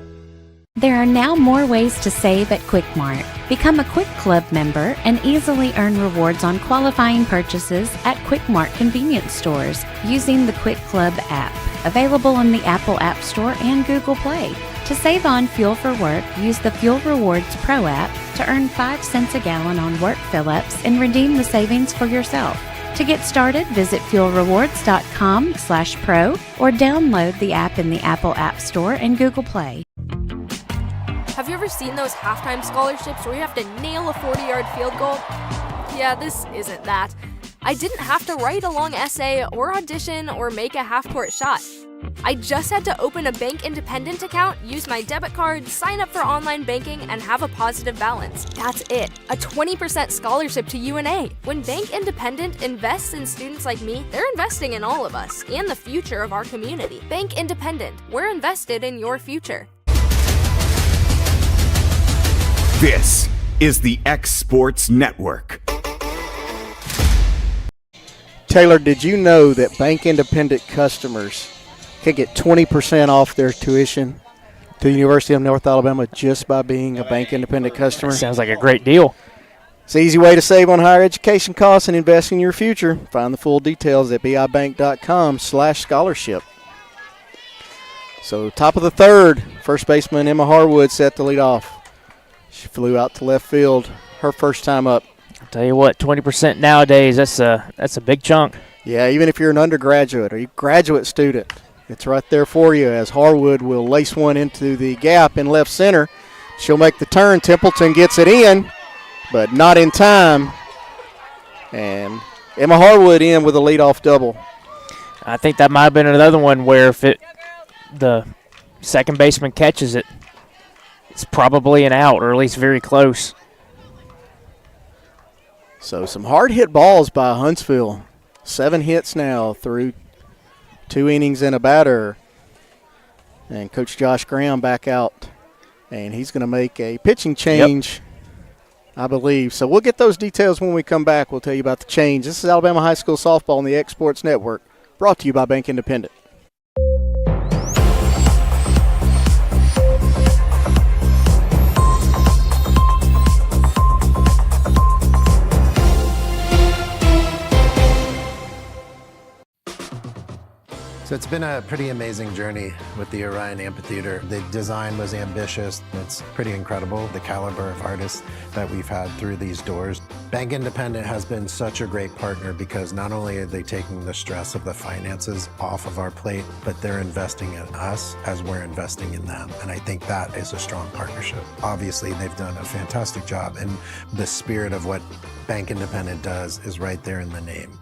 There are now more ways to save at Quick Mart. Become a Quick Club member and easily earn rewards on qualifying purchases at Quick Mart convenience stores using the Quick Club app, available in the Apple App Store and Google Play. To save on fuel for work, use the Fuel Rewards Pro app to earn 5 cents a gallon on work fill-ups and redeem the savings for yourself. To get started, visit fuelrewards.com/pro or download the app in the Apple App Store and Google Play. Have you ever seen those halftime scholarships where you have to nail a 40-yard field goal? Yeah, this isn't that. I didn't have to write a long essay or audition or make a half-court shot. I just had to open a Bank Independent account, use my debit card, sign up for online banking, and have a positive balance. That's it. A 20% scholarship to UNA. When Bank Independent invests in students like me, they're investing in all of us and the future of our community. Bank Independent. We're invested in your future. This is the X Sports Network. Taylor, did you know that Bank Independent customers can get 20% off their tuition to the University of North Alabama just by being a Bank Independent customer? Sounds like a great deal. It's an easy way to save on higher education costs and invest in your future. Find the full details at bibank.com/scholarship. So top of the third, first baseman Emma Harwood set to lead off. She flew out to left field her first time up. I'll tell you what, 20% nowadays, that's a big chunk. Yeah, even if you're an undergraduate or a graduate student, it's right there for you as Harwood will lace one into the gap in left center. She'll make the turn. Templeton gets it in, but not in time. And Emma Harwood in with a leadoff double. I think that might have been another one where if the second baseman catches it, it's probably an out, or at least very close. So some hard hit balls by Huntsville. 7 hits now through 2 innings and a batter. And Coach Josh Graham back out. And he's going to make a pitching change, I believe. So we'll get those details when we come back. We'll tell you about the change. This is Alabama High School Softball on the X Sports Network, brought to you by Bank Independent. So it's been a pretty amazing journey with the Orion Amphitheater. The design was ambitious. It's pretty incredible, the caliber of artists that we've had through these doors. Bank Independent has been such a great partner because not only are they taking the stress of the finances off of our plate, but they're investing in us as we're investing in them. And I think that is a strong partnership. Obviously, they've done a fantastic job, and the spirit of what Bank Independent does is right there in the name.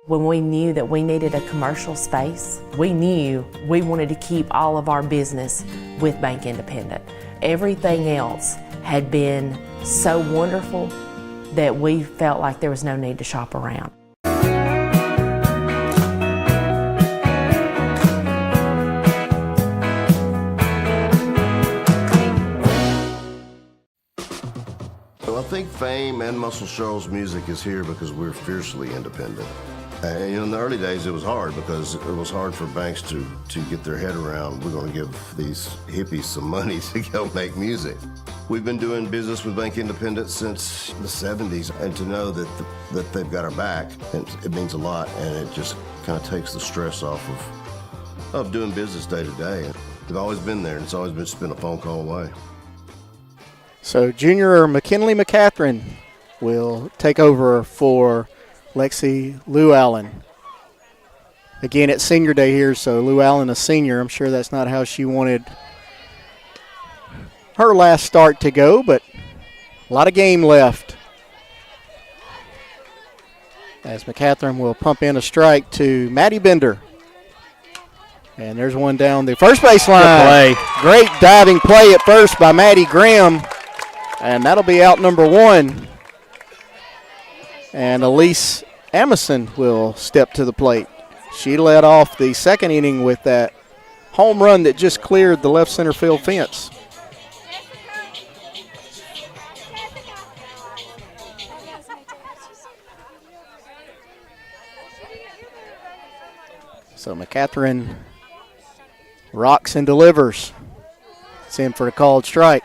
When we knew that we needed a commercial space, we knew we wanted to keep all of our business with Bank Independent. Everything else had been so wonderful that we felt like there was no need to shop around. Well, I think Fame and Muscle Shoals music is here because we're fiercely independent. And in the early days, it was hard because it was hard for banks to get their head around, we're going to give these hippies some money to go make music. We've been doing business with Bank Independent since the 70s, and to know that they've got our back, it means a lot, and it just kind of takes the stress off of doing business day to day. They've always been there, and it's always just been a phone call away. So junior McKinley McCatherine will take over for Lexi Lou Allen. Again, it's senior day here, so Lou Allen a senior. I'm sure that's not how she wanted her last start to go, but a lot of game left. As McCatherine will pump in a strike to Maddie Bender. And there's one down the first baseline. Great diving play at first by Maddie Graham. And that'll be out number 1. And Elise Amison will step to the plate. She led off the second inning with that home run that just cleared the left center field fence. So McCatherine Rocks and delivers. It's in for a called strike.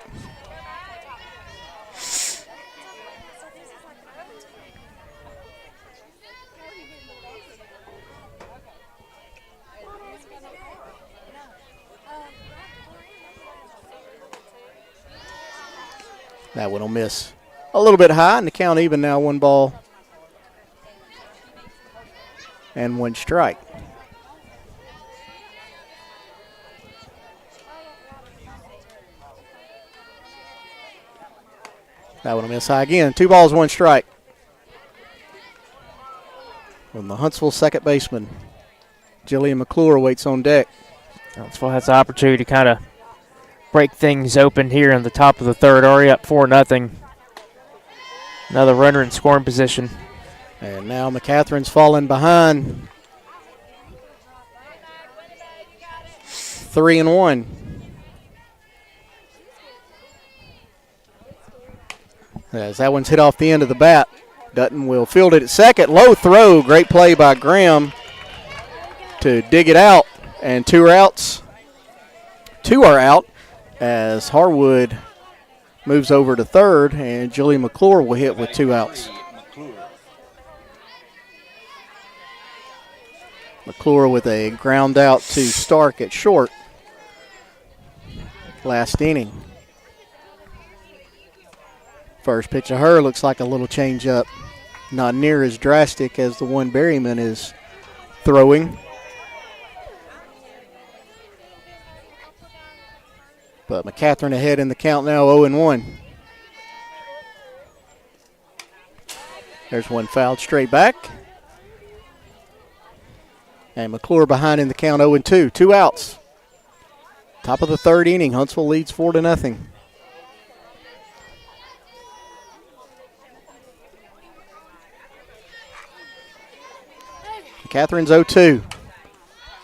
That one will miss a little bit high, and the count even now, 1 ball and 1 strike. That one will miss high again. 2 balls, 1 strike. From the Huntsville second baseman, Jillian McClure waits on deck. Huntsville has the opportunity to kind of break things open here in the top of the third. Already up 4-0. Another runner in scoring position. And now McCatherine's falling behind. 3-1. As that one's hit off the end of the bat. Dutton will field it at second. Low throw. Great play by Graham to dig it out. And 2 are outs. 2 are out as Harwood moves over to third, and Julie McClure will hit with 2 outs. McClure with a ground out to Stark at short last inning. First pitch of her looks like a little change up. Not near as drastic as the one Berryman is throwing. But McCatherine ahead in the count now, 0-1. There's one fouled straight back. And McClure behind in the count, 0-2. 2 outs. Top of the third inning, Huntsville leads 4-0. Catherine's 0-2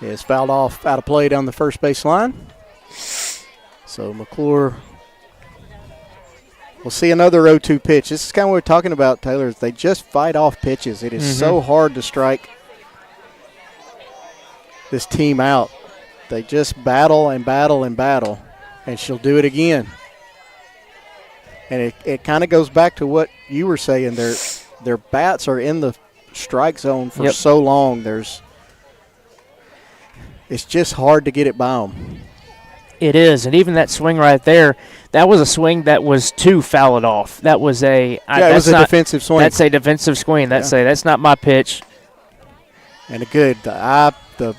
is fouled off out of play down the first base line. So McClure will see another 0-2 pitch. This is kind of what we're talking about, Taylor. Is they just fight off pitches. It is so hard to strike this team out. They just battle and battle and battle, and she'll do it again. And it kind of goes back to what you were saying. Their bats are in the strike zone for so long. It's just hard to get it by them. It is, and even that swing right there, that was a swing that was too fouled off. That was a it was a defensive swing. That's a defensive swing. That's not my pitch. And the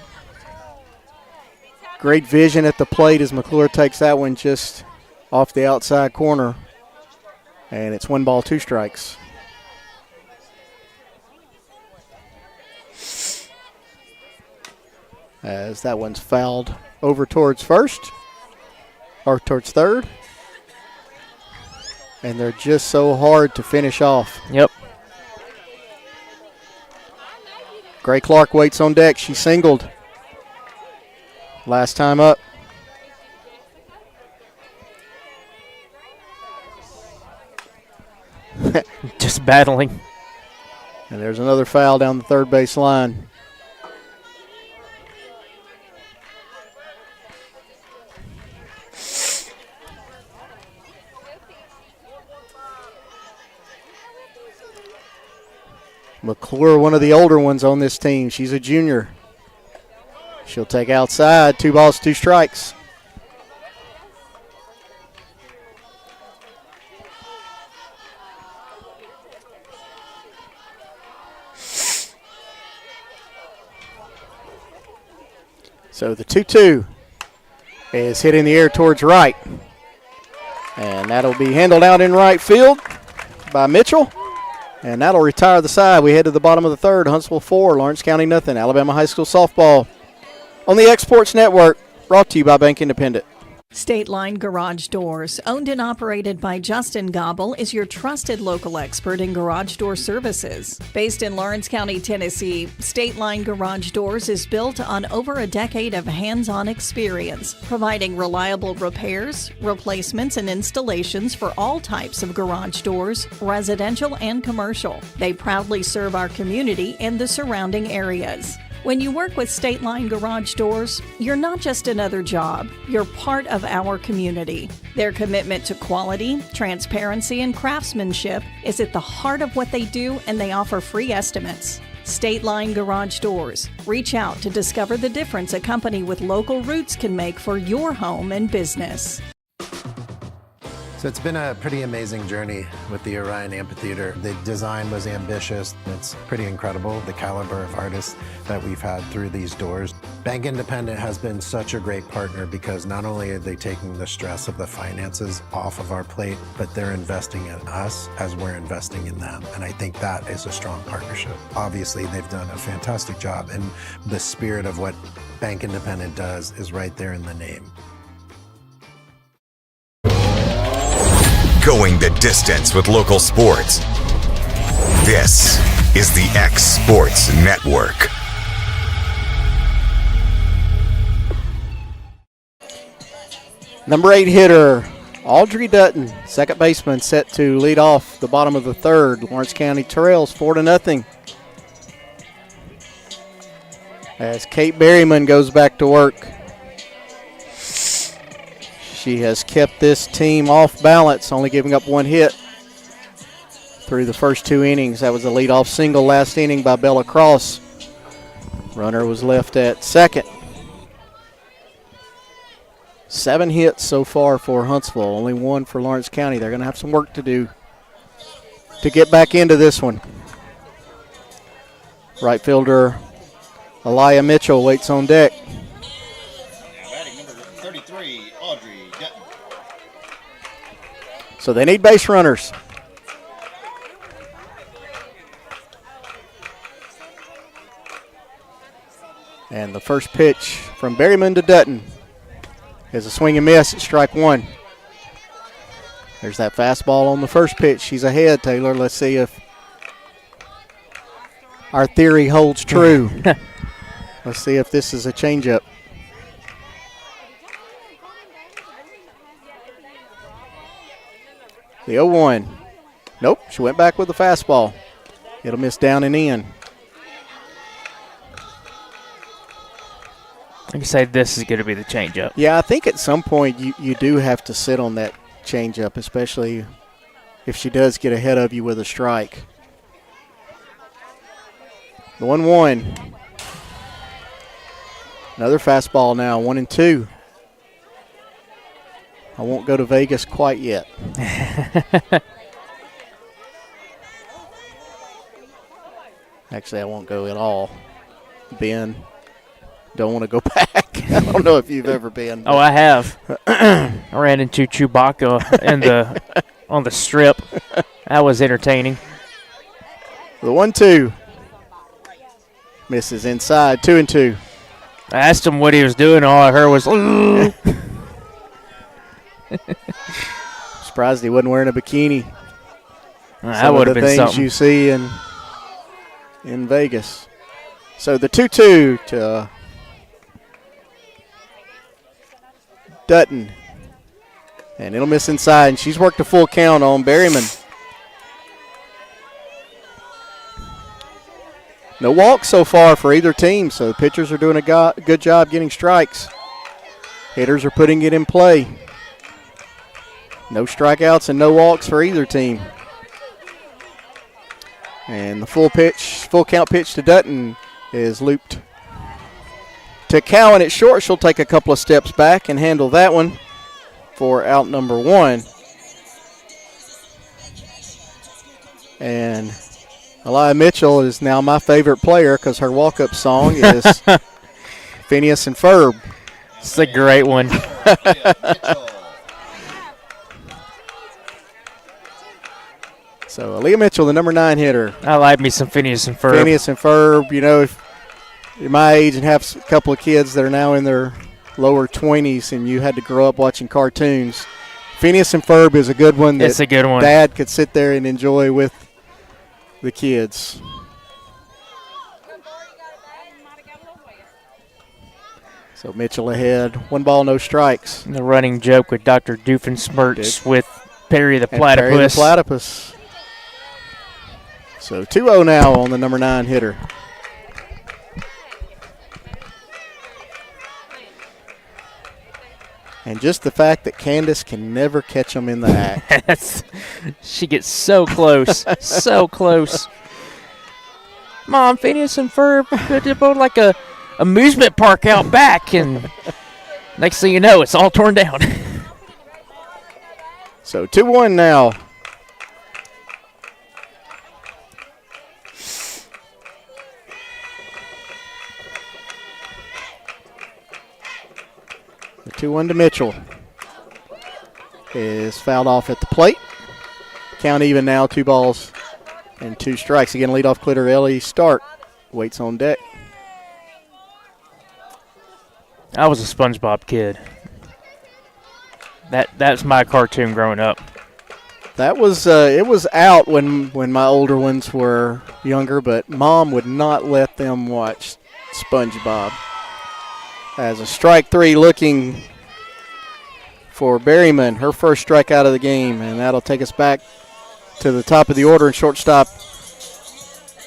great vision at the plate as McClure takes that one just off the outside corner, and it's 1 ball, 2 strikes. As that one's fouled over towards first, or towards third. And they're just so hard to finish off. Yep. Gray Clark waits on deck. She singled last time up. Just battling. And there's another foul down the third base line. McClure, one of the older ones on this team. She's a junior. She'll take outside. 2 balls, 2 strikes. So the 2-2 is hit in the air towards right. And that'll be handled out in right field by Mitchell. And that'll retire the side. We head to the bottom of the third. Huntsville 4, Lawrence County nothing. Alabama High School softball on the Exports Network, brought to you by Bank Independent. State Line Garage Doors, owned and operated by Justin Gobble, is your trusted local expert in garage door services. Based in Lawrence County, Tennessee, State Line Garage Doors is built on over a decade of hands-on experience, providing reliable repairs, replacements, and installations for all types of garage doors, residential and commercial. They proudly serve our community and the surrounding areas. When you work with State Line Garage Doors, you're not just another job, you're part of our community. Their commitment to quality, transparency, and craftsmanship is at the heart of what they do, and they offer free estimates. State Line Garage Doors. Reach out to discover the difference a company with local roots can make for your home and business. So it's been a pretty amazing journey with the Orion Amphitheater. The design was ambitious. It's pretty incredible, the caliber of artists that we've had through these doors. Bank Independent has been such a great partner because not only are they taking the stress of the finances off of our plate, but they're investing in us as we're investing in them. And I think that is a strong partnership. Obviously, they've done a fantastic job, and the spirit of what Bank Independent does is right there in the name. Going the distance with local sports. This is the X Sports Network. Number 8 hitter, Audrey Dutton, second baseman, set to lead off the bottom of the third. Lawrence County trails 4-0. As Kate Berryman goes back to work. She has kept this team off balance, only giving up one hit through the first 2 innings. That was a leadoff single last inning by Bella Cross. Runner was left at second. 7 hits so far for Huntsville, only 1 for Lawrence County. They're going to have some work to do to get back into this one. Right fielder Elia Mitchell waits on deck. So they need base runners. And the first pitch from Berryman to Dutton is a swing and miss at strike 1. There's that fastball on the first pitch. She's ahead, Taylor. Let's see if our theory holds true. Let's see if this is a changeup. The 0-1. Nope, she went back with the fastball. It'll miss down and in. Like you say, this is going to be the changeup. Yeah, I think at some point you do have to sit on that changeup, especially if she does get ahead of you with a strike. The 1-1. Another fastball now, 1-2. I won't go to Vegas quite yet. Actually, I won't go at all. Ben, don't want to go back. I don't know if you've ever been. Oh, I have. I ran into Chewbacca on the strip. That was entertaining. The 1-2. Misses inside, 2-2. I asked him what he was doing. All I heard was, ooh. Surprised he wasn't wearing a bikini. That would have been things something you see in Vegas. So the 2-2 to Dutton. And it'll miss inside, and she's worked a full count on Berryman. No walks so far for either team, so the pitchers are doing a good job getting strikes. Hitters are putting it in play. No strikeouts and no walks for either team. And the full count pitch to Dutton is looped to Cowan at short. She'll take a couple of steps back and handle that one for out number 1. And Elia Mitchell is now my favorite player because her walk-up song is Phineas and Ferb. It's a great one. So Elia Mitchell, the number 9 hitter. I like me some Phineas and Ferb. Phineas and Ferb, you know, if you're my age and have a couple of kids that are now in their lower 20s and you had to grow up watching cartoons, Phineas and Ferb is a good one that it's a good one. Dad could sit there and enjoy with the kids. So Mitchell ahead. 1 ball, no strikes. The running joke with Dr. Doofenshmirtz with Perry the Platypus. Perry the Platypus. So 2-0 now on the number 9 hitter. And just the fact that Candace can never catch them in the act. She gets so close, so close. Mom, Phineas and Ferb go to like a amusement park out back, and next thing you know, it's all torn down. So 2-1 now. The 2-1 to Mitchell is fouled off at the plate. Count even now, 2 balls and 2 strikes. Again, leadoff clitter Ellie Stark waits on deck. I was a SpongeBob kid. That's my cartoon growing up. That was it was out when my older ones were younger, but Mom would not let them watch SpongeBob. As a strike 3 looking for Berryman, her first strikeout of the game, and that'll take us back to the top of the order. And shortstop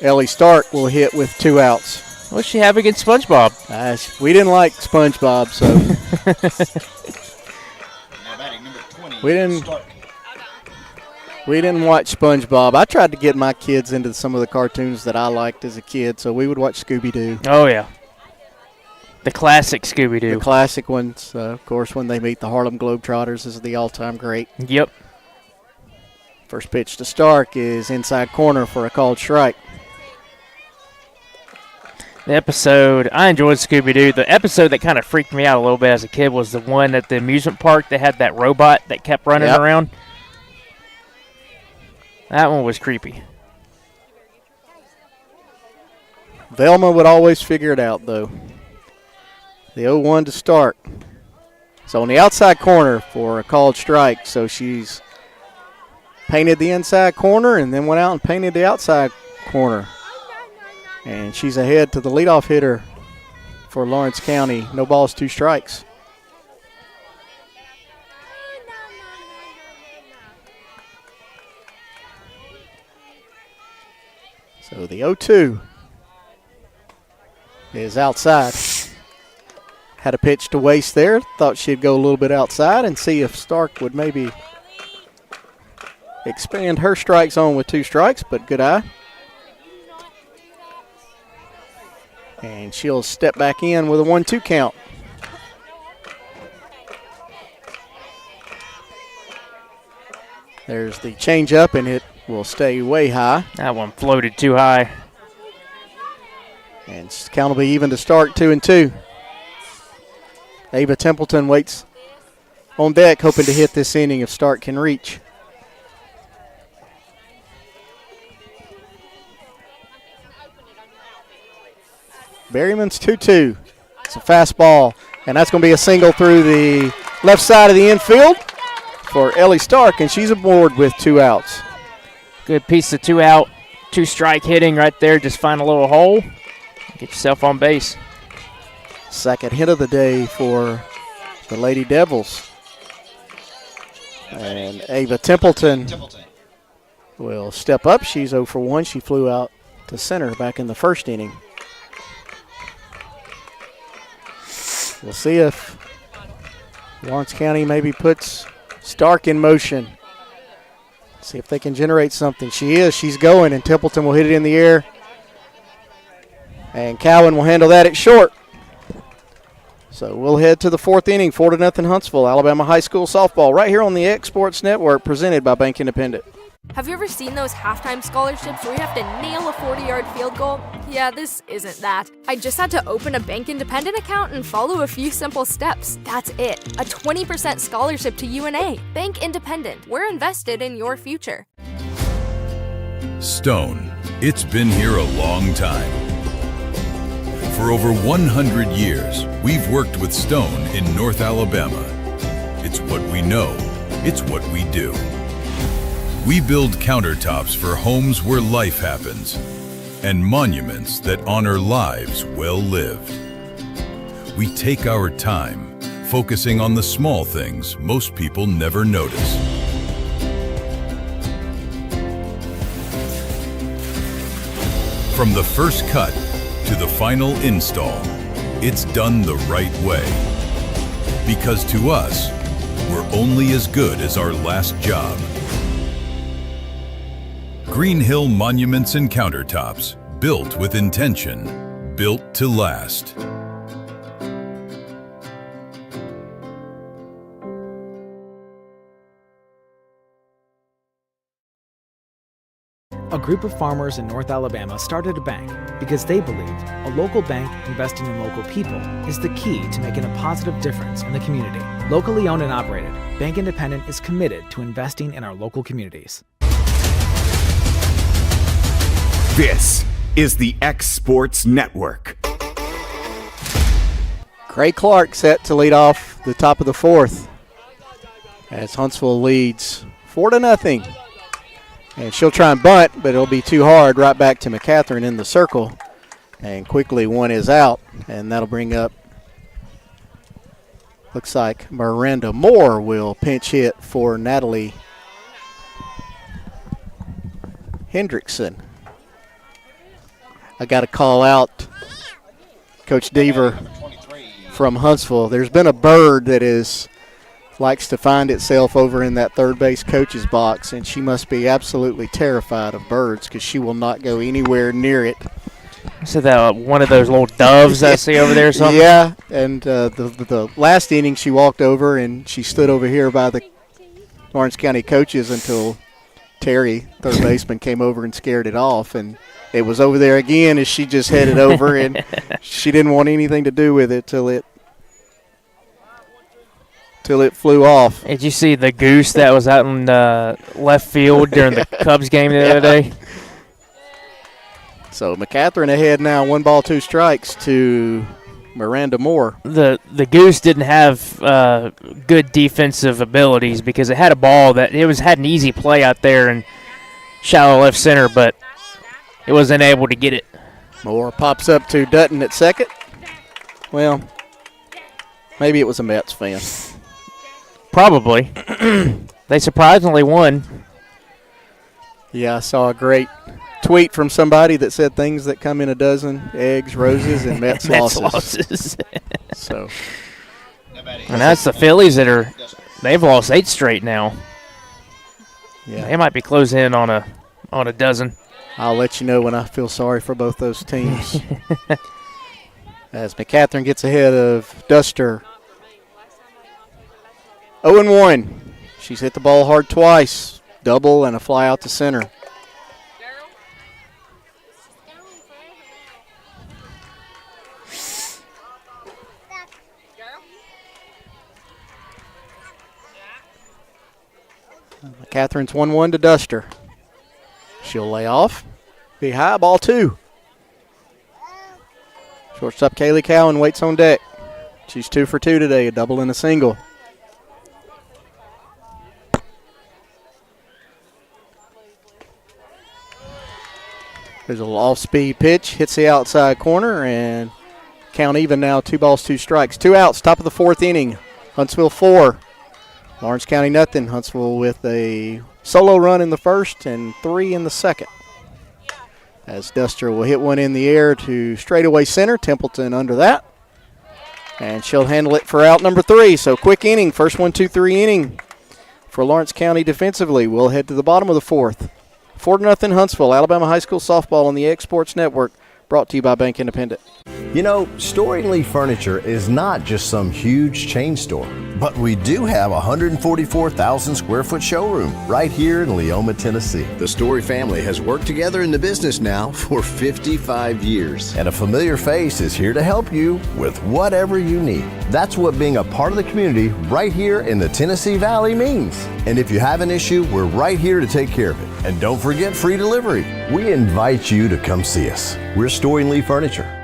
Ellie Stark will hit with 2 outs. What's she have against SpongeBob? We didn't like SpongeBob, so we didn't watch SpongeBob. I tried to get my kids into some of the cartoons that I liked as a kid, so we would watch Scooby-Doo. Oh, yeah. The classic Scooby-Doo. The classic ones. Of course, when they meet the Harlem Globetrotters is the all-time great. Yep. First pitch to Stark is inside corner for a called strike. The episode, I enjoyed Scooby-Doo. The episode that kind of freaked me out a little bit as a kid was the one at the amusement park that had that robot that kept running around. That one was creepy. Velma would always figure it out, though. The 0-1 to Stark. So on the outside corner for a called strike. So she's painted the inside corner and then went out and painted the outside corner. And she's ahead to the leadoff hitter for Lawrence County. No balls, 2 strikes. So the 0-2 is outside. Had a pitch to waste there. Thought she'd go a little bit outside and see if Stark would maybe expand her strike zone with 2 strikes, but good eye. And she'll step back in with a 1-2 count. There's the changeup, and it will stay way high. That one floated too high. And count will be even to Stark, 2-2. Ava Templeton waits on deck, hoping to hit this inning if Stark can reach. Berryman's 2-2. It's a fastball, and that's going to be a single through the left side of the infield for Ellie Stark, and she's aboard with 2 outs. Good piece of 2-out, 2-strike hitting right there. Just find a little hole. Get yourself on base. Second hit of the day for the Lady Devils. And Ava Templeton will step up. She's 0 for 1. She flew out to center back in the first inning. We'll see if Lawrence County maybe puts Stark in motion. See if they can generate something. She is. She's going, and Templeton will hit it in the air. And Cowan will handle that at short. So we'll head to the 4th inning, 4-0 Huntsville, Alabama High School softball, right here on the X Sports Network, presented by Bank Independent. Have you ever seen those halftime scholarships where you have to nail a 40-yard field goal? Yeah, this isn't that. I just had to open a Bank Independent account and follow a few simple steps. That's it. A 20% scholarship to UNA. Bank Independent. We're invested in your future. Stone. It's been here a long time. For over 100 years, we've worked with stone in North Alabama. It's what we know. It's what we do. We build countertops for homes where life happens and monuments that honor lives well lived. We take our time, focusing on the small things most people never notice. From the first cut to the final install, it's done the right way. Because to us, we're only as good as our last job. Green Hill Monuments and Countertops, built with intention, built to last. A group of farmers in North Alabama started a bank because they believed a local bank investing in local people is the key to making a positive difference in the community. Locally owned and operated, Bank Independent is committed to investing in our local communities. This is the X Sports Network. Cray Clark set to lead off the top of the fourth as Huntsville leads 4-0. And she'll try and bunt, but it'll be too hard. Right back to McCatherine in the circle. And quickly one is out, and that'll bring up, looks like Miranda Moore will pinch hit for Natalie Hendrickson. I got to call out Coach Deaver from Huntsville. There's been a bird that likes to find itself over in that third base coach's box, and she must be absolutely terrified of birds because she will not go anywhere near it. So that one of those little doves I see over there or something? Yeah, and the last inning she walked over and she stood over here by the Lawrence County coaches until Terry, third baseman, came over and scared it off, and it was over there again as she just headed over, and she didn't want anything to do with it till it flew off. Did you see the goose that was out in left field during the Cubs game the other day? So McCatherine ahead now, 1 ball, 2 strikes to Miranda Moore. The goose didn't have good defensive abilities because it had a ball that had an easy play out there in shallow left center, but it wasn't able to get it. Moore pops up to Dutton at second. Well, maybe it was a Mets fan. Probably. They surprisingly won. Yeah, I saw a great tweet from somebody that said things that come in a dozen: eggs, roses, and Mets losses. So, and that's the Phillies they've lost 8 straight now. Yeah, they might be closing in on a dozen. I'll let you know when I feel sorry for both those teams. As McCatherine gets ahead of Duster. 0-1. She's hit the ball hard twice. Double and a fly out to center. McCatherine's 1-1 to Duster. She'll lay off. Be high, ball 2. Shortstop Kaylee Cowan waits on deck. She's 2 for 2 today, a double and a single. There's a little off-speed pitch, hits the outside corner, and count even now, 2 balls, 2 strikes. 2 outs, top of the 4th inning. Huntsville 4, Lawrence County nothing. Huntsville with a solo run in the first and 3 in the second. As Duster will hit one in the air to straightaway center. Templeton under that. And she'll handle it for out number 3. So quick inning, first 1-2-3 inning for Lawrence County defensively. We'll head to the bottom of the 4th. 4-0 Huntsville, Alabama High School softball on the X Sports Network, brought to you by Bank Independent. You know, Storing Lee Furniture is not just some huge chain store, but we do have a 144,000 square foot showroom right here in Leoma, Tennessee. The Story family has worked together in the business now for 55 years. And a familiar face is here to help you with whatever you need. That's what being a part of the community right here in the Tennessee Valley means. And if you have an issue, we're right here to take care of it. And don't forget free delivery. We invite you to come see us. We're Storing Lee Furniture.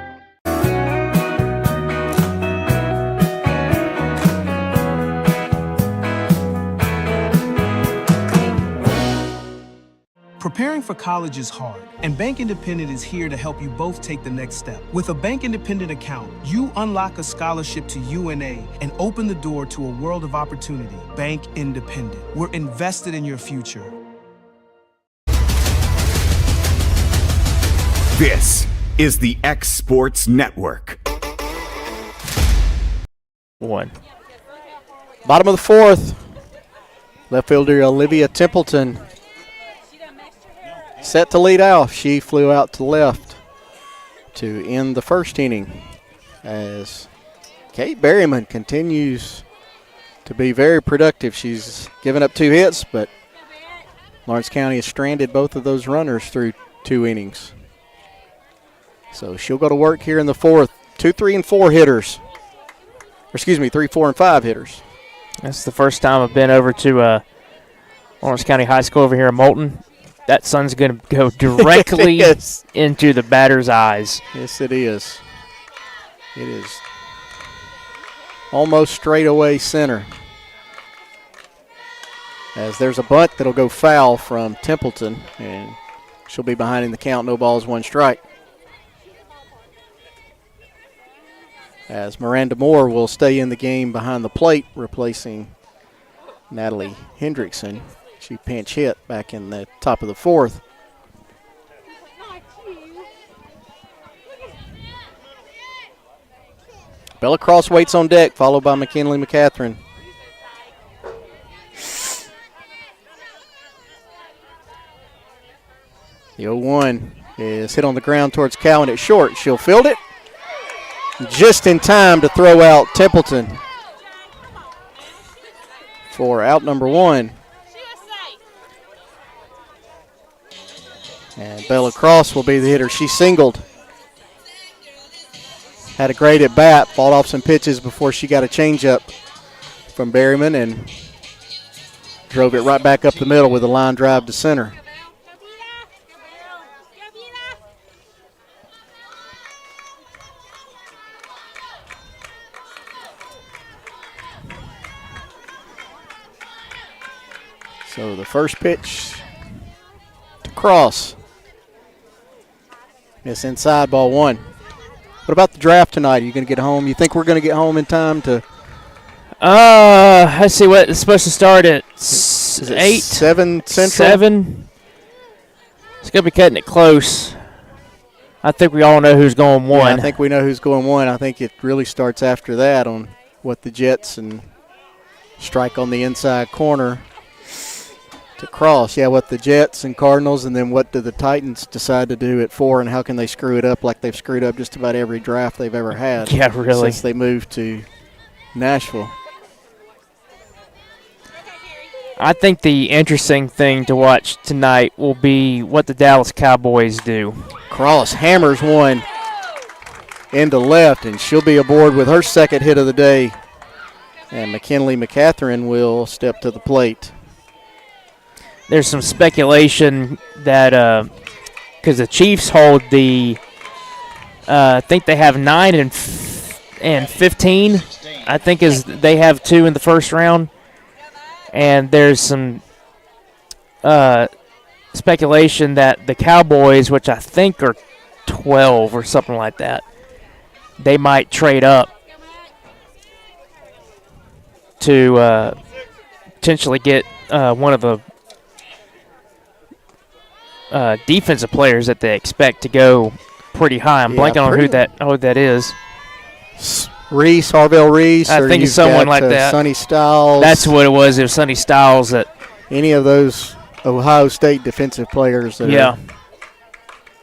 Preparing for college is hard, and Bank Independent is here to help you both take the next step. With a Bank Independent account, you unlock a scholarship to UNA and open the door to a world of opportunity. Bank Independent. We're invested in your future. This is the X Sports Network. 1. Bottom of the fourth. Left fielder Olivia Templeton set to lead off. She flew out to left to end the first inning as Kate Berryman continues to be very productive. She's given up 2 hits, but Lawrence County has stranded both of those runners through 2 innings. So she'll go to work here in the fourth. 2, 3, and 4 hitters. Or excuse me, 3, 4, and 5 hitters. That's the first time I've been over to Lawrence County High School over here in Moulton. That sun's going to go directly Yes. into the batter's eyes. Yes, it is. It is almost straight away center. As there's a bunt that'll go foul from Templeton, and she'll be behind in the count. No balls, 1 strike. As Miranda Moore will stay in the game behind the plate, replacing Natalie Hendrickson. She pinch hit back in the top of the fourth. Bella Cross waits on deck, followed by McKinley McCatherine. The 0-1 is hit on the ground towards Cowan at short. She'll field it just in time to throw out Templeton for out number 1. And Bella Cross will be the hitter. She singled. Had a great at bat, fought off some pitches before she got a changeup from Berryman and drove it right back up the middle with a line drive to center. So the first pitch to Cross. It's inside, ball 1. What about the draft tonight? Are you going to get home? You think we're going to get home in time to? Let's see what it's supposed to start at 8, 7 Central. 7. It's going to be cutting it close. I think we all know who's going 1. Yeah, I think we know who's going 1. I think it really starts after that on what the Jets and strike on the inside corner to Cross. Yeah, what the Jets and Cardinals, and then what do the Titans decide to do at 4, and how can they screw it up like they've screwed up just about every draft they've ever had. Yeah, really. Since they moved to Nashville. I think the interesting thing to watch tonight will be what the Dallas Cowboys do. Cross hammers one into left, and she'll be aboard with her second hit of the day. And McKinley McCatherine will step to the plate. There's some speculation that because the Chiefs hold the, I think they have 9 and 15. I think they have 2 in the first round. And there's some speculation that the Cowboys, which I think are 12 or something like that, they might trade up to potentially get one of the defensive players that they expect to go pretty high. I'm blanking on who that is. Reese, Harville Reese. I think it's someone like that. Sonny Styles. That's what it was. It was Sonny Styles. That any of those Ohio State defensive players. That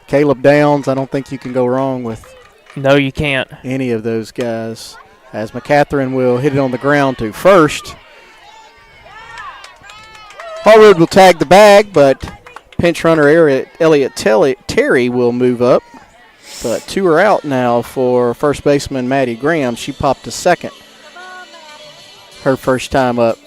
Caleb Downs. I don't think you can go wrong with. No, you can't. Any of those guys. As McCatherine will hit it on the ground to first. Harwood will tag the bag, but pinch runner Elliott Terry will move up. But 2 are out now for first baseman Maddie Graham. She popped to second her first time up.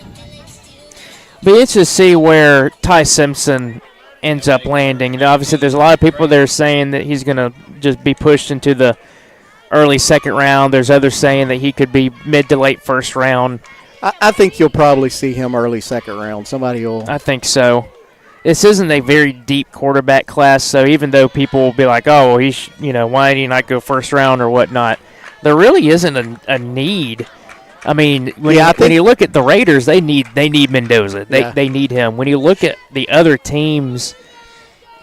Be interesting to see where Ty Simpson ends up landing. You know, obviously, there's a lot of people there saying that he's going to just be pushed into the early second round. There's others saying that he could be mid to late first round. I think you'll probably see him early second round. Somebody will. I think so. This isn't a very deep quarterback class, so even though people will be like, "Oh, well, why did he not go first round or whatnot?" There really isn't a need. I mean, when you look at the Raiders, they need Mendoza. They need him. When you look at the other teams,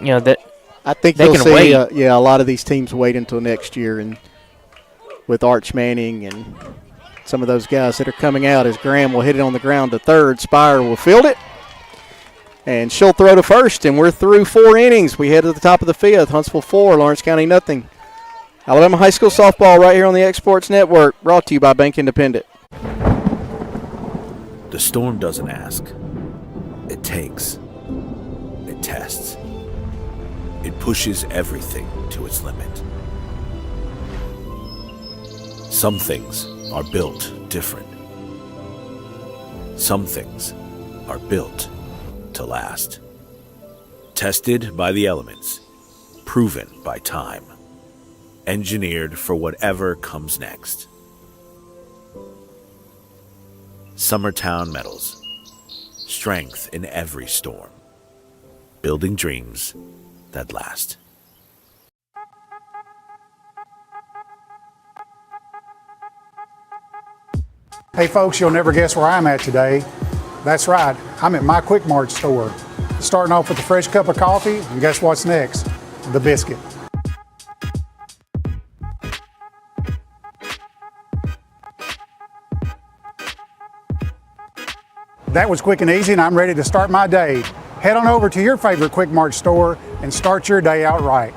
that I think they can wait. A lot of these teams wait until next year, and with Arch Manning and some of those guys that are coming out as Graham will hit it on the ground to third. Spire will field it. And she'll throw to first, and we're through 4 innings. We head to the top of the 5th. Huntsville 4, Lawrence County nothing. Alabama High School softball right here on the X Sports Network, brought to you by Bank Independent. The storm doesn't ask. It takes. It tests. It pushes everything to its limit. Some things are built different. Some things are built to last. Tested by the elements. Proven by time. Engineered for whatever comes next. Summertown Metals. Strength in every storm. Building dreams that last. Hey folks, you'll never guess where I'm at today. That's right, I'm at my Quick Mart store. Starting off with a fresh cup of coffee, and guess what's next? The biscuit. That was quick and easy, and I'm ready to start my day. Head on over to your favorite Quick Mart store and start your day out right.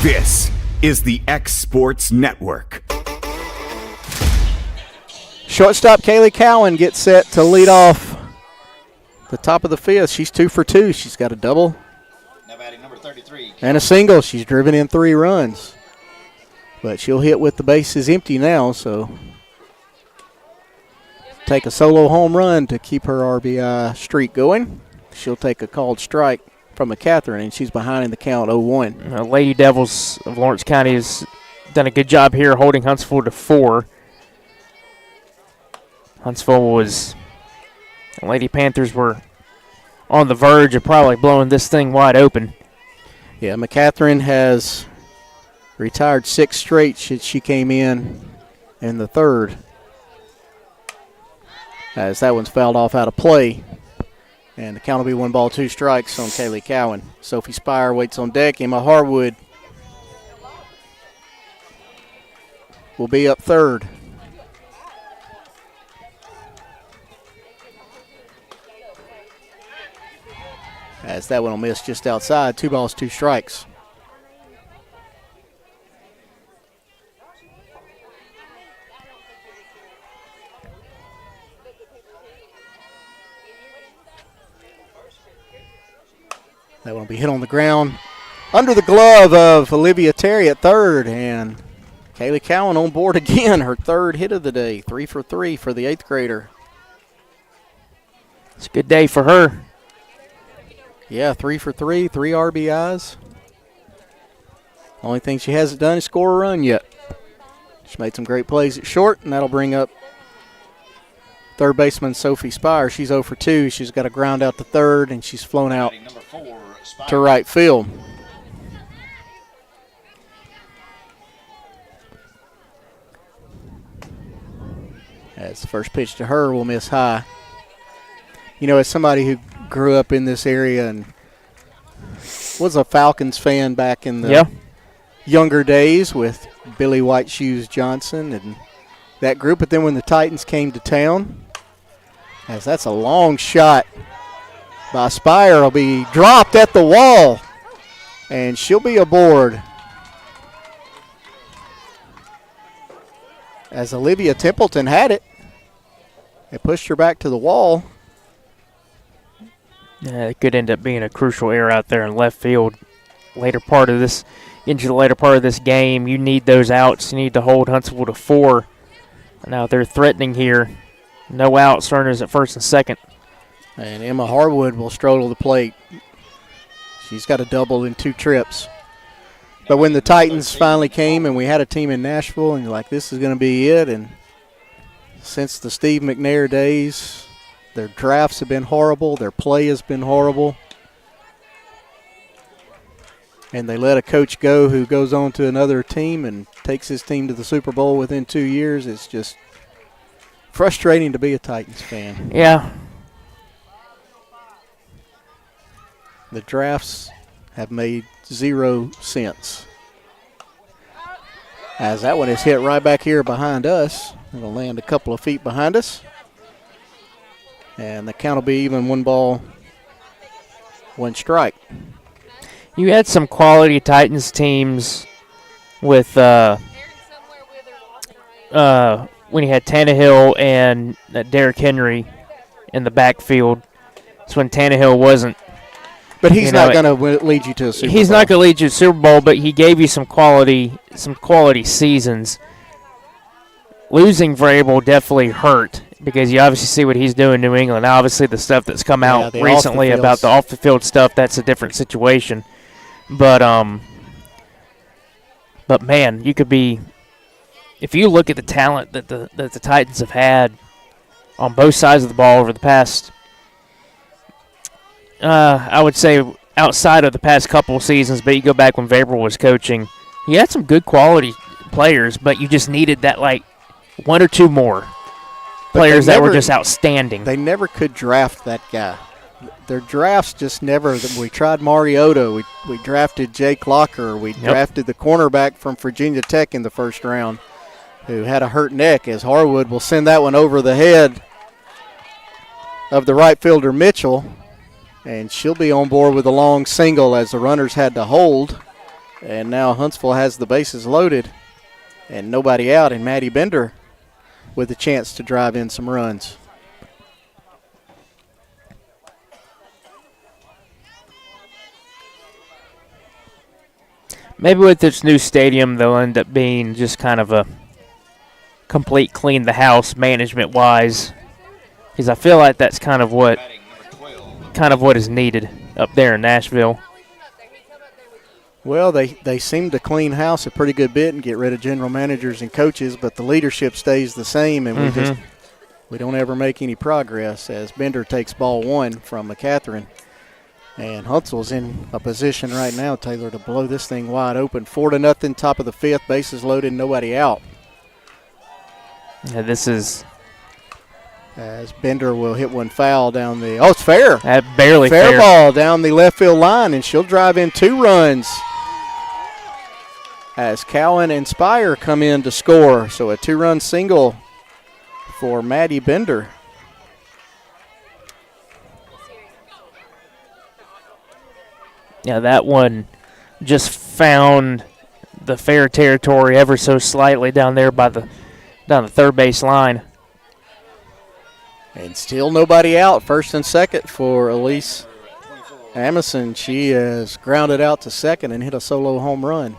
This is the X Sports Network. Shortstop Kaylee Cowan gets set to lead off the top of the 5th. She's 2 for 2. She's got a double Now batting number 33. and a single. She's driven in 3 runs. But she'll hit with the bases empty now, so take a solo home run to keep her RBI streak going. She'll take a called strike from McCatherine, and she's behind in the count 0-1. Lady Devils of Lawrence County has done a good job here holding Huntsville to 4. Huntsville was, the Lady Panthers were on the verge of probably blowing this thing wide open. Yeah, McCatherine has retired 6 straight since she came in the 3rd. As that one's fouled off out of play. And the count will be 1 ball, 2 strikes on Kaylee Cowan. Sophie Spire waits on deck. Emma Harwood will be up 3rd. As that one will miss just outside. 2 balls, 2 strikes. That one will be hit on the ground under the glove of Olivia Terry at 3rd. And Kaylee Cowan on board again, her 3rd hit of the day. 3 for 3 for the 8th grader. It's a good day for her. Yeah, 3 for 3, 3 RBIs. Only thing she hasn't done is score a run yet. She made some great plays at short, and that'll bring up 3rd baseman Sophie Spire. She's 0 for 2. She's got a ground out to 3rd, and she's flown out to right field. As the first pitch to her will miss high. You know, as somebody who grew up in this area and was a Falcons fan back in the younger days with Billy White Shoes Johnson and that group, but then when the Titans came to town, as that's a long shot by Spire, will be dropped at the wall, and she'll be aboard. As Olivia Templeton had it, it pushed her back to the wall. Yeah, it could end up being a crucial error out there in left field. Into the later part of this game, you need those outs. You need to hold Huntsville to 4. Now they're threatening here. No outs, runners at 1st and 2nd. And Emma Harwood will stroll to the plate. She's got a double in 2 trips. But when the Titans finally came and we had a team in Nashville and you're like, this is going to be it. And since the Steve McNair days, their drafts have been horrible. Their play has been horrible. And they let a coach go who goes on to another team and takes his team to the Super Bowl within 2 years. It's just frustrating to be a Titans fan. Yeah. The drafts have made 0 sense. As that one is hit right back here behind us. It'll land a couple of feet behind us. And the count will be even, 1 ball, 1 strike. You had some quality Titans teams with when you had Tannehill and Derrick Henry in the backfield. It's when Tannehill wasn't. But he's not going to lead you to a Super Bowl. He's not going to lead you to a Super Bowl, but he gave you some quality seasons. Losing Vrabel definitely hurt because you obviously see what he's doing in New England. Obviously, the stuff that's come out recently about the off-the-field stuff, that's a different situation. But man, you could be – if you look at the talent that the Titans have had on both sides of the ball over the past – I would say outside of the past couple of seasons, but you go back when Vrabel was coaching, he had some good quality players, but you just needed that, like, 1 or 2 more players that were just outstanding. They never could draft that guy. Their drafts just never. We tried Mariota. We drafted Jake Locker. We drafted the cornerback from Virginia Tech in the first round who had a hurt neck, as Harwood will send that one over the head of the right fielder Mitchell. And she'll be on board with a long single as the runners had to hold. And now Huntsville has the bases loaded and nobody out, and Maddie Bender with a chance to drive in some runs. Maybe with this new stadium, they'll end up being just kind of a complete clean the house management-wise, because I feel like that's kind of what is needed up there in Nashville. Well, they seem to clean house a pretty good bit and get rid of general managers and coaches, but the leadership stays the same, and we don't ever make any progress as Bender takes ball 1 from McCatherine. And Huntsville's in a position right now, Taylor, to blow this thing wide open. 4-0, top of the 5th, bases loaded, nobody out. Yeah, this is... As Bender will hit one foul down the – it's fair. Barely fair. Fair ball down the left field line, and she'll drive in 2 runs as Cowan and Spire come in to score. So a 2-run single for Maddie Bender. Yeah, that one just found the fair territory ever so slightly down there down the third base line. And still nobody out. First and second for Elise Amison. She has grounded out to second and hit a solo home run.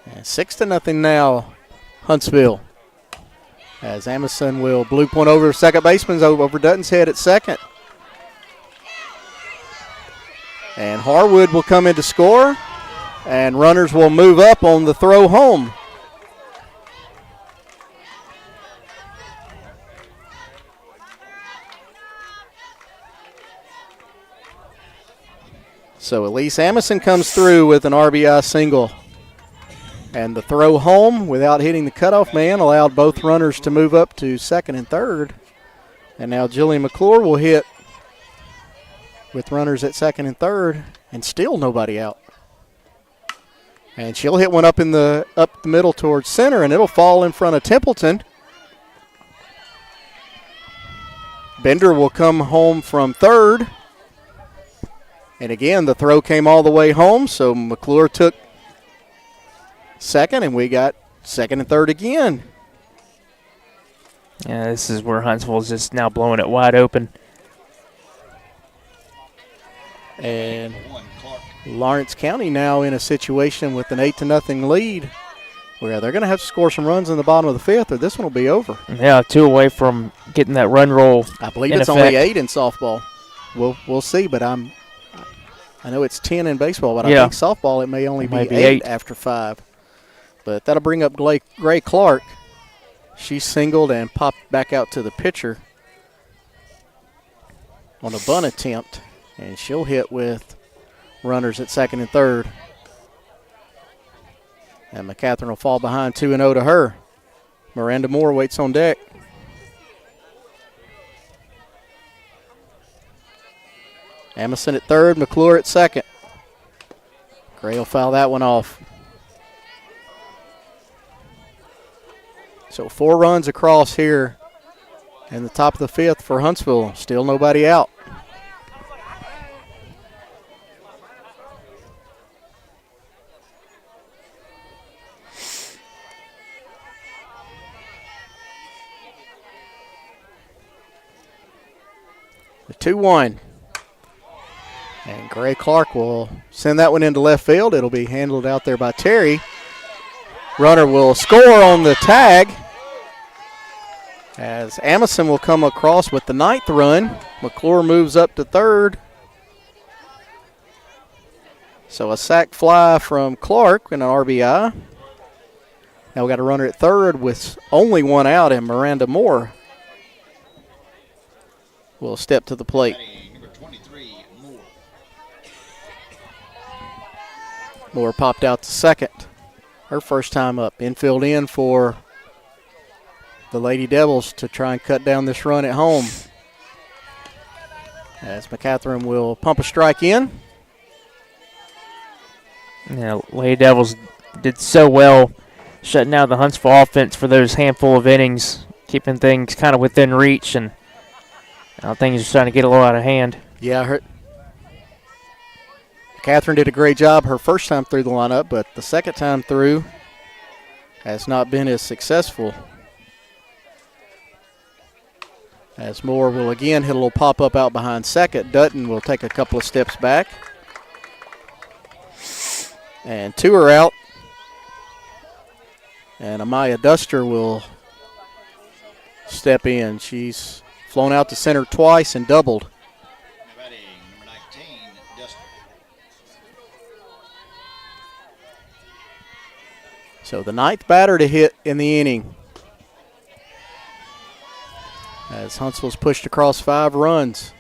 And 6-0 now, Huntsville. As Amison will bloop one over second baseman, over Dutton's head at second. And Harwood will come in to score. And runners will move up on the throw home. So Elise Amison comes through with an RBI single. And the throw home without hitting the cutoff man allowed both runners to move up to second and third. And now Jillian McClure will hit with runners at second and third, and still nobody out. And she'll hit one up the middle towards center, and it'll fall in front of Templeton. Bender will come home from third. And again, the throw came all the way home, so McClure took second, and we got second and third again. Yeah, this is where Huntsville's just now blowing it wide open. And Lawrence County now in a situation with an 8-0 lead where they're going to have to score some runs in the bottom of the 5th, or this one will be over. Yeah, 2 away from getting that run roll. I believe it's only 8 in softball. We'll see, but I know it's 10 in baseball, but I think softball it may only be 8 after 5. But that'll bring up Gray Clark. She singled and popped back out to the pitcher on a bunt attempt, and she'll hit with runners at second and third. And McCatherine will fall behind 2-0 to her. Miranda Moore waits on deck. Amison at third, McClure at second. Gray will foul that one off. So 4 runs across here in the top of the 5th for Huntsville. Still nobody out. The 2-1. And Gray Clark will send that one into left field. It'll be handled out there by Terry. Runner will score on the tag as Amison will come across with the 9th run. McClure moves up to 3rd. So a sac fly from Clark and an RBI. Now we got a runner at 3rd with only 1 out, and Miranda Moore will step to the plate. Moore popped out to 2nd. Her first time up. Infield in for the Lady Devils to try and cut down this run at home. As McCatherine will pump a strike in. Yeah, Lady Devils did so well shutting down the Huntsville offense for those handful of innings, keeping things kind of within reach, and now things are starting to get a little out of hand. Yeah, Catherine did a great job her first time through the lineup, but the second time through has not been as successful. As Moore will again hit a little pop-up out behind 2nd. Dutton will take a couple of steps back. And 2 are out. And Amaya Duster will step in. She's flown out to center twice and doubled. So the 9th batter to hit in the inning. As Huntsville's pushed across 5 runs.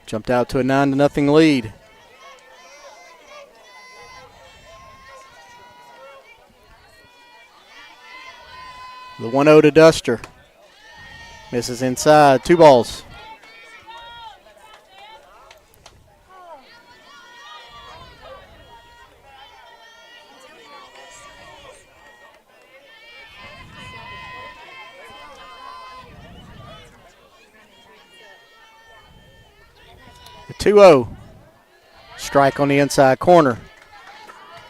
Jumped out to a 9-0 lead. The 1-0 to Duster. Misses inside. 2 balls. The 2-0. Strike on the inside corner.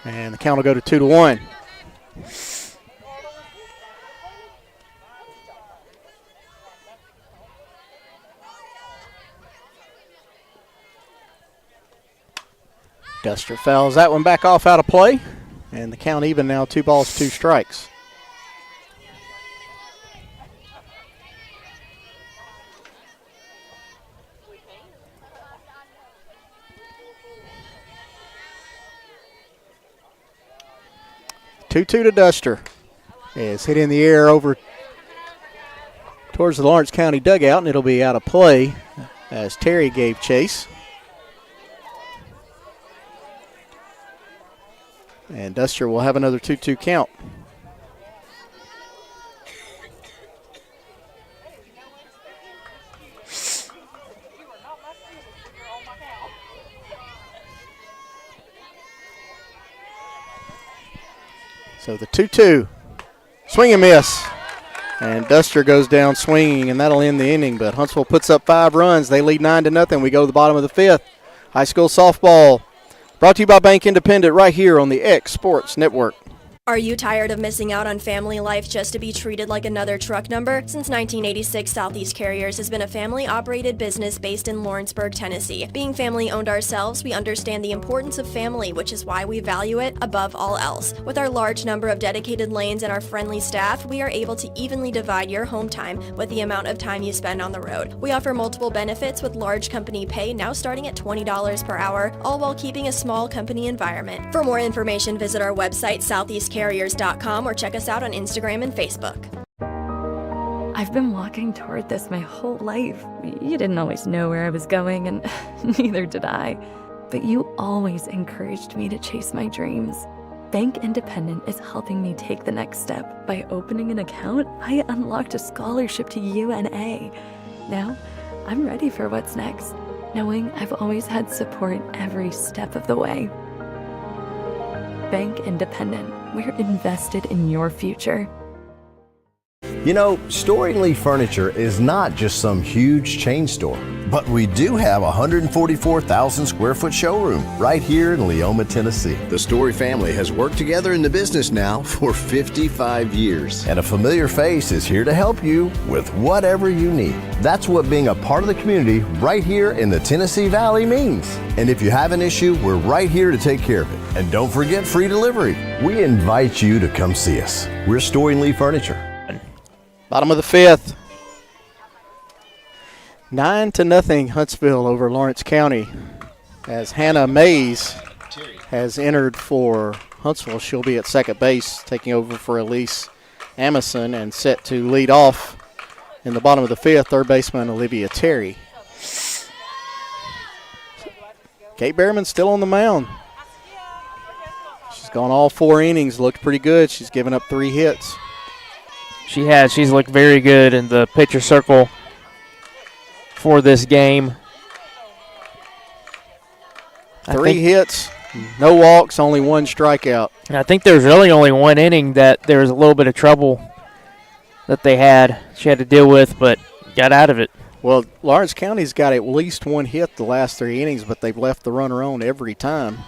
And the count will go to 2-1. Duster fouls that one back off out of play. And the count even now, 2 balls, 2 strikes. Two to Duster. Is hit in the air over towards the Lawrence County dugout, and it'll be out of play as Terry gave chase. And Duster will have another 2-2 count. So the 2-2. Swing and miss. And Duster goes down swinging, and that'll end the inning. But Huntsville puts up 5 runs. They lead 9-0. We go to the bottom of the 5th. High school softball. Brought to you by Bank Independent right here on the X Sports Network. Are you tired of missing out on family life just to be treated like another truck number? Since 1986, Southeast Carriers has been a family-operated business based in Lawrenceburg, Tennessee. Being family-owned ourselves, we understand the importance of family, which is why we value it above all else. With our large number of dedicated lanes and our friendly staff, we are able to evenly divide your home time with the amount of time you spend on the road. We offer multiple benefits with large company pay now starting at $20 per hour, all while keeping a small company environment. For more information, visit our website, southeastcarriers.com, or check us out on Instagram and Facebook. I've been walking toward this my whole life. You didn't always know where I was going, and neither did I. But you always encouraged me to chase my dreams. Bank Independent is helping me take the next step. By opening an account, I unlocked a scholarship to UNA. Now, I'm ready for what's next, knowing I've always had support every step of the way. Bank Independent. We're invested in your future. You know, Storing Lee Furniture is not just some huge chain store, but we do have a 144,000 square foot showroom right here in Leoma, Tennessee. The Story family has worked together in the business now for 55 years. And a familiar face is here to help you with whatever you need. That's what being a part of the community right here in the Tennessee Valley means. And if you have an issue, we're right here to take care of it. And don't forget free delivery. We invite you to come see us. We're Storing Lee Furniture. Bottom of the fifth. 9-0 Huntsville over Lawrence County. As Hannah Mays has entered for Huntsville, she'll be at second base, taking over for Elise Amison and set to lead off in the bottom of the fifth, third baseman Olivia Terry. Kate Behrman still on the mound. She's gone all 4 innings, looked pretty good. She's given up 3 hits. She has. She's looked very good in the pitcher circle for this game. 3 hits, no walks, only 1 strikeout. And I think there's really only 1 inning that there was a little bit of trouble that they had. She had to deal with, but got out of it. Well, Lawrence County's got at least 1 hit the last 3 innings, but they've left the runner on every time,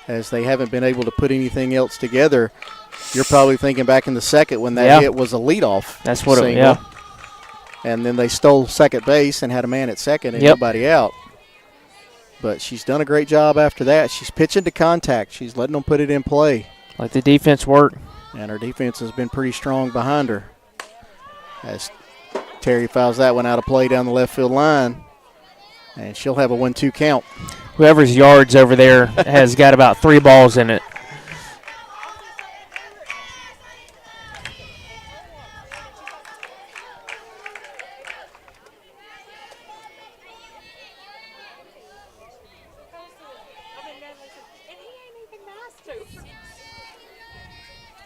as they haven't been able to put anything else together. You're probably thinking back in the second when that hit was a leadoff. That's what single. yeah. And then they stole second base and had a man at second and nobody out. But she's done a great job after that. She's pitching to contact. She's letting them put it in play. Like the defense work. And her defense has been pretty strong behind her. As Terry fouls that one out of play down the left field line. And she'll have a 1-2 count. Whoever's yards over there has got about 3 balls in it.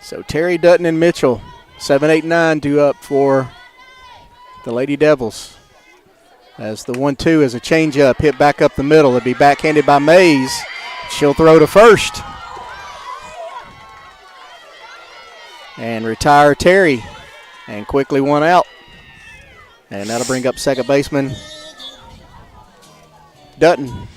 So Terry, Dutton, and Mitchell, 7, 8, 9 due up for the Lady Devils. As the 1-2 is a changeup hit back up the middle. It'll be backhanded by Mays. She'll throw to first. And retire Terry. And quickly 1 out. And that'll bring up second baseman Dutton.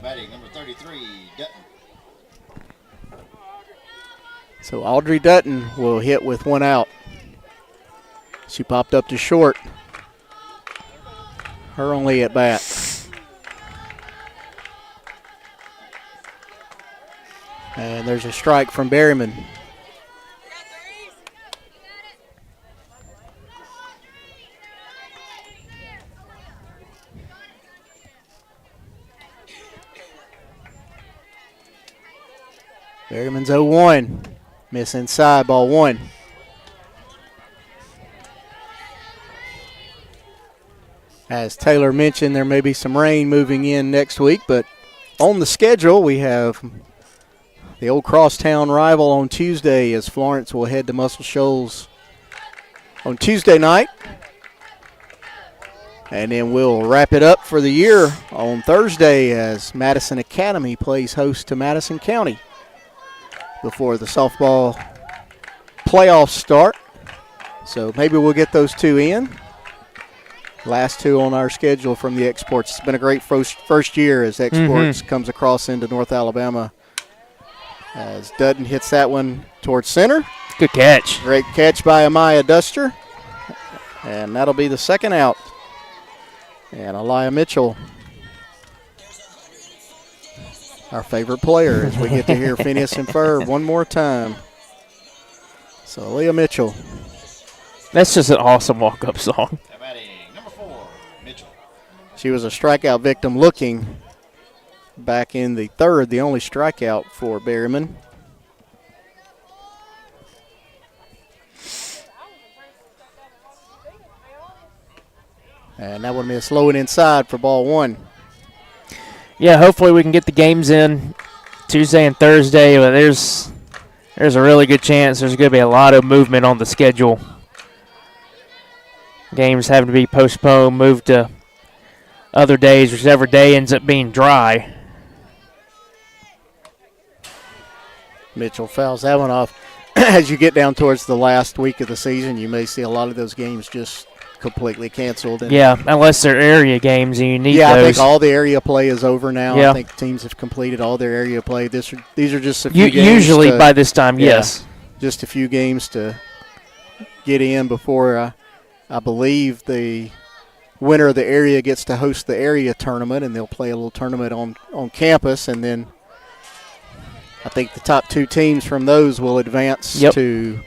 Batting number 33, Dutton. So Audrey Dutton will hit with 1 out. She popped up to short. Her only at bat. And there's a strike from Berryman. Berryman's 0-1. Miss inside, ball 1. As Taylor mentioned, there may be some rain moving in next week, but on the schedule we have the old crosstown rival on Tuesday, as Florence will head to Muscle Shoals on Tuesday night. And then we'll wrap it up for the year on Thursday as Madison Academy plays host to Madison County before the softball playoffs start. So maybe we'll get those 2 in. Last 2 on our schedule from the Exports. It's been a great first year as Exports comes across into North Alabama. As Dutton hits that one towards center. Good catch. Great catch by Amaya Duster. And that'll be the second out. And Aliyah Mitchell, our favorite player, as we get to hear Phineas and Ferb one more time. So Aliyah Mitchell. That's just an awesome walk-up song. Number 4, Mitchell. She was a strikeout victim looking back in the third, the only strikeout for Berryman. And that would be a slow and inside for ball 1. Yeah, hopefully we can get the games in Tuesday and Thursday. But there's a really good chance there's going to be a lot of movement on the schedule. games having to be postponed, moved to other days, whichever day ends up being dry. Mitchell fouls that one off. As you get down towards the last week of the season, you may see a lot of those games just completely canceled. Yeah, unless they're area games and you need those. I think all the area play is over now. Yeah. I think teams have completed all their area play. These are just a few games. Usually by this time, yes. Just a few games to get in before I believe the winner of the area gets to host the area tournament, and they'll play a little tournament on campus, and then I think the top two teams from those will advance to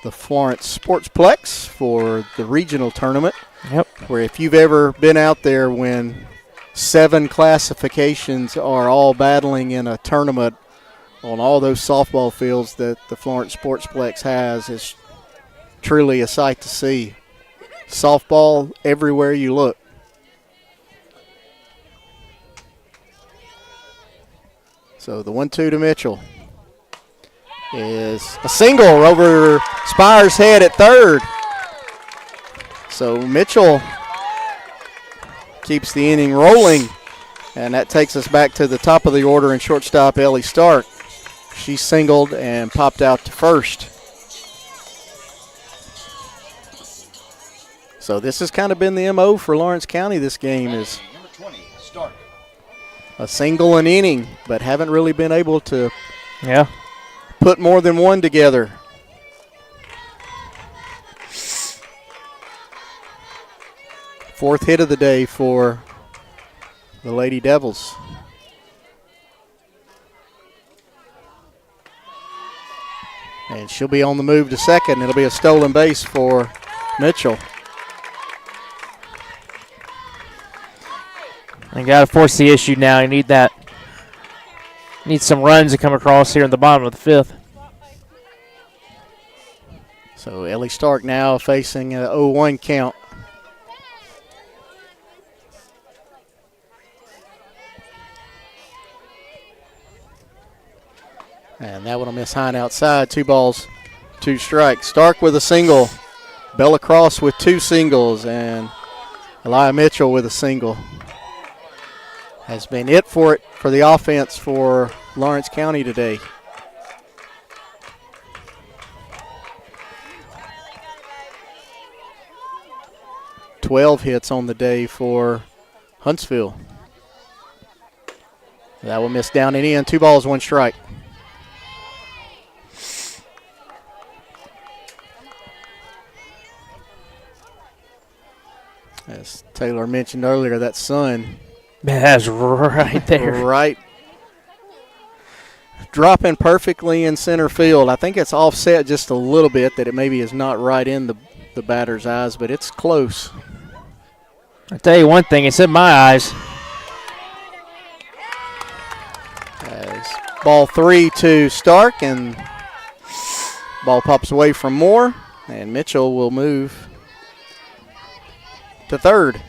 the Florence Sportsplex for the regional tournament. Yep. Where if you've ever been out there when 7 classifications are all battling in a tournament on all those softball fields that the Florence Sportsplex has, is truly a sight to see. Softball everywhere you look. So the 1-2 to Mitchell is a single over Spire's head at third. So Mitchell keeps the inning rolling, and that takes us back to the top of the order in shortstop Ellie Stark. She singled and popped out to first. So this has kind of been the MO for Lawrence County this game, is Number 20, Stark. a single an inning, but haven't really been able to put more than one together. Fourth hit of the day for the Lady Devils. And she'll be on the move to second. It'll be a stolen base for Mitchell. You got to force the issue now. You need that. Need some runs to come across here in the bottom of the fifth. So Ellie Stark now facing a 0-1 count. And that one will miss high and outside. 2 balls, 2 strikes. Stark with a single. Bella Cross with 2 singles. And Elia Mitchell with a single. Has been it for the offense for Lawrence County today. $12 hits on the day for Huntsville. That will miss down and in. 2 balls, 1 strike. As Taylor mentioned earlier, that sun. That's right there. Right. Dropping perfectly in center field. I think it's offset just a little bit, that it maybe is not right in the batter's eyes, but it's close. I'll tell you one thing, it's in my eyes. As ball 3 to Stark, and ball pops away from Moore, and Mitchell will move to third.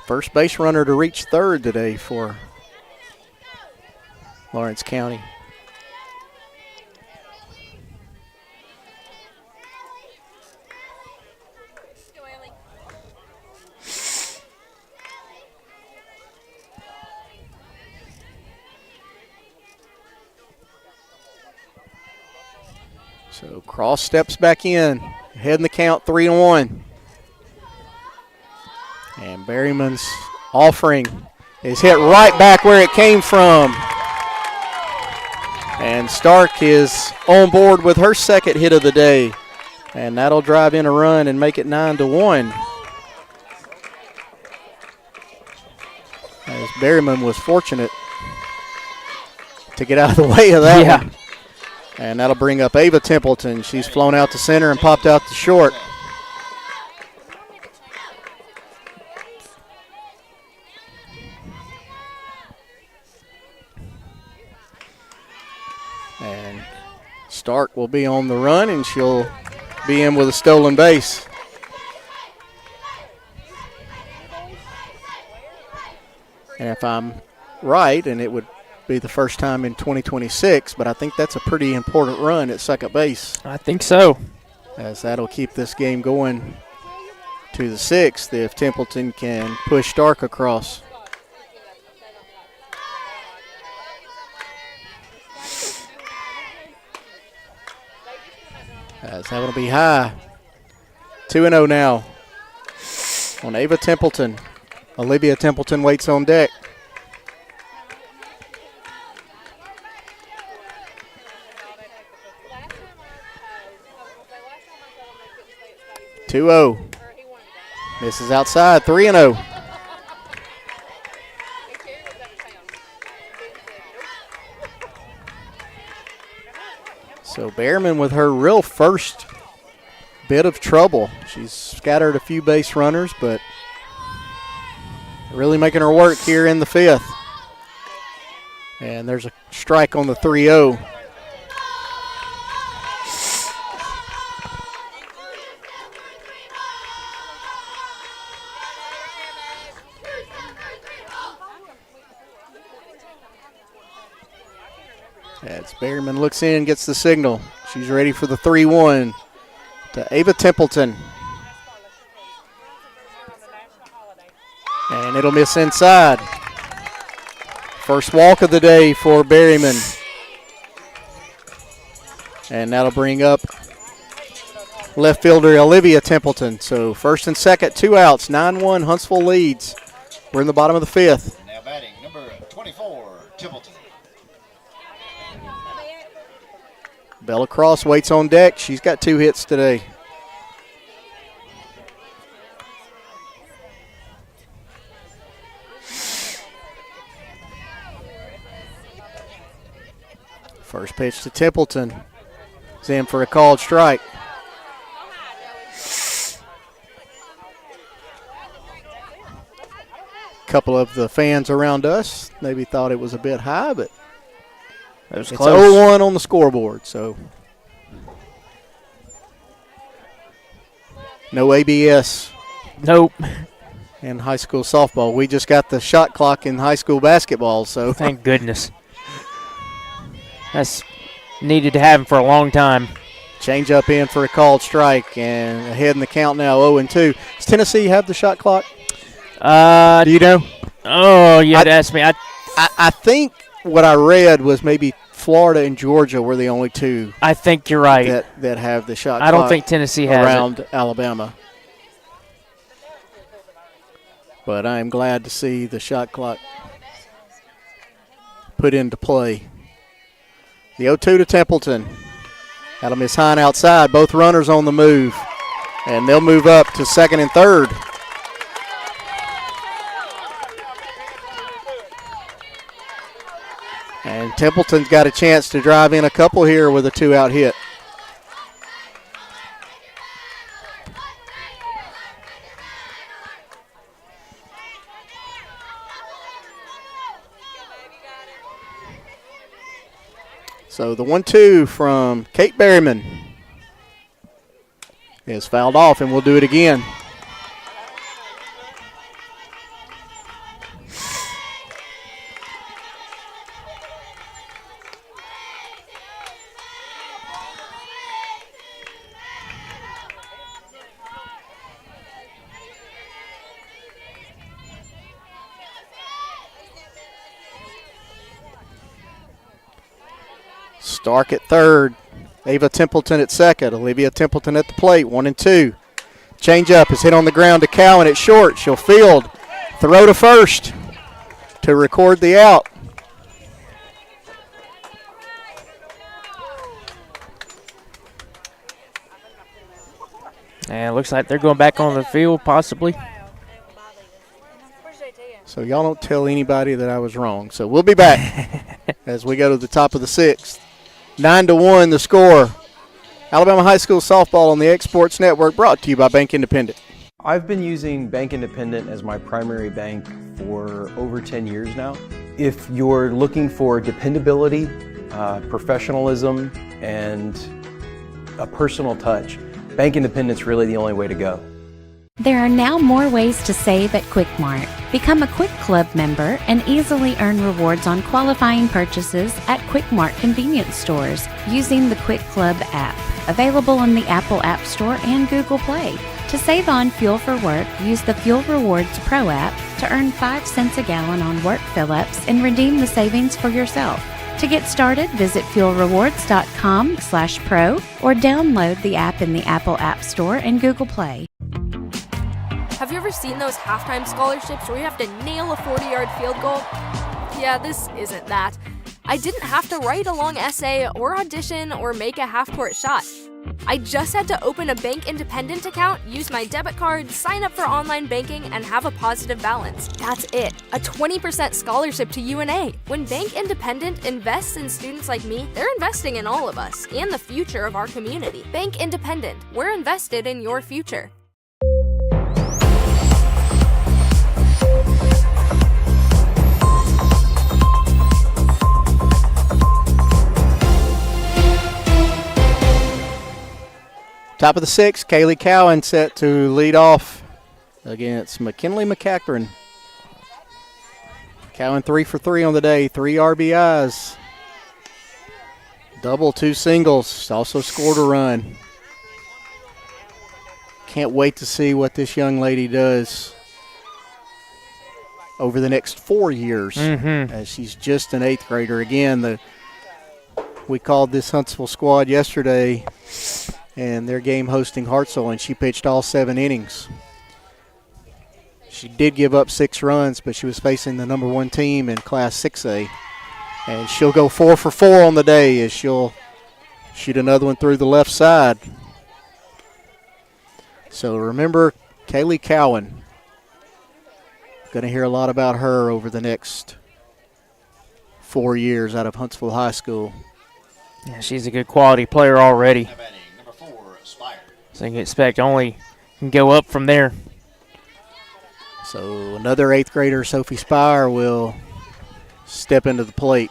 First base runner to reach third today for Lawrence County. So Cross steps back in, ahead in the count, 3-1. And Berryman's offering is hit right back where it came from. And Stark is on board with her second hit of the day. And that'll drive in a run and make it 9-1. As Berryman was fortunate to get out of the way of that one. And that'll bring up Ava Templeton. She's flown out to center and popped out to short. And Stark will be on the run, and she'll be in with a stolen base. And if I'm right, and it would be the first time in 2026, but I think that's a pretty important run at second base. I think so. As that'll keep this game going to the 6th if Templeton can push Stark across. As that will be high. 2-0 now on Ava Templeton. Olivia Templeton waits on deck. Misses outside. 3-0. So Behrman with her real first bit of trouble. She's scattered a few base runners, but really making her work here in the 5th. And there's a strike on the 3-0. As Behrman looks in, gets the signal. She's ready for the 3-1 to Ava Templeton. And it'll miss inside. First walk of the day for Berryman. And that'll bring up left fielder Olivia Templeton. So first and second, 2 outs, 9-1, Huntsville leads. We're in the bottom of the 5th. Now batting number 24, Templeton. Bella Cross waits on deck. She's got 2 hits today. First pitch to Templeton. Is in for a called strike. A couple of the fans around us maybe thought it was a bit high, but it's close. 0-1 on the scoreboard, so no ABS. Nope. In high school softball. We just got the shot clock in high school basketball, so thank goodness. That's needed to happen for a long time. Change up in for a called strike, and ahead in the count now, 0-2. Does Tennessee have the shot clock? Do you know? Oh, you had to ask me. I think what I read was maybe Florida and Georgia were the only 2. I think you're right. That have the shot clock. I don't think Tennessee has around it. Alabama. But I am glad to see the shot clock put into play. The 0-2 to Templeton. That'll miss high and outside. Both runners on the move. And they'll move up to second and third. And Templeton's got a chance to drive in a couple here with a 2-out hit. So the 1-2 from Kate Berryman is fouled off, and we'll do it again. Stark at third. Ava Templeton at second. Olivia Templeton at the plate. 1-2. Change up is hit on the ground to Cowan at short. She'll field. Throw to first to record the out. And it looks like they're going back on the field, possibly. So y'all don't tell anybody that I was wrong. So we'll be back as we go to the top of the 6th. 9-1 the score. Alabama High School softball on the X Sports Network, brought to you by Bank Independent. I've been using Bank Independent as my primary bank for over 10 years now. If you're looking for dependability, professionalism, and a personal touch, Bank Independent's really the only way to go. There are now more ways to save at Quick Mart. Become a Quick Club member and easily earn rewards on qualifying purchases at Quick Mart convenience stores using the Quick Club app, available in the Apple App Store and Google Play. To save on fuel for work, use the Fuel Rewards Pro app to earn 5 cents a gallon on work fill-ups and redeem the savings for yourself. To get started, visit fuelrewards.com/pro or download the app in the Apple App Store and Google Play. Have you ever seen those halftime scholarships where you have to nail a 40-yard field goal? Yeah, this isn't that. I didn't have to write a long essay or audition or make a half-court shot. I just had to open a Bank Independent account, use my debit card, sign up for online banking, and have a positive balance. That's it. A 20% scholarship to UNA. When Bank Independent invests in students like me, they're investing in all of us and the future of our community. Bank Independent. We're invested in your future. Top of the sixth, Kaylee Cowan set to lead off against McKinley McCackern. Cowan 3 for 3 on the day, 3 RBIs. Double, 2 singles, also scored a run. Can't wait to see what this young lady does over the next 4 years, as she's just an 8th grader. Again, we called this Huntsville squad yesterday, and their game hosting Hartsville, and she pitched all 7 innings. She did give up 6 runs, but she was facing the number 1 team in Class 6A. And she'll go 4 for 4 on the day as she'll shoot another one through the left side. So remember, Kaylee Cowan. Going to hear a lot about her over the next 4 years out of Huntsville High School. Yeah, she's a good quality player already. So you can expect only can go up from there. So another 8th grader, Sophie Spire, will step into the plate.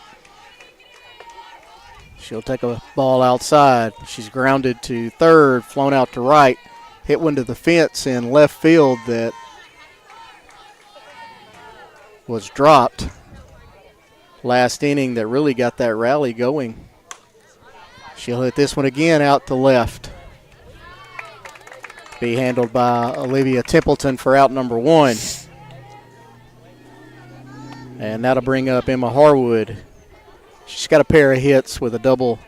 She'll take a ball outside. She's grounded to third, flown out to right, hit one to the fence in left field that was dropped last inning that really got that rally going. She'll hit this one again out to left. Be handled by Olivia Templeton for out number 1. And that'll bring up Emma Harwood. She's got a pair of hits with a double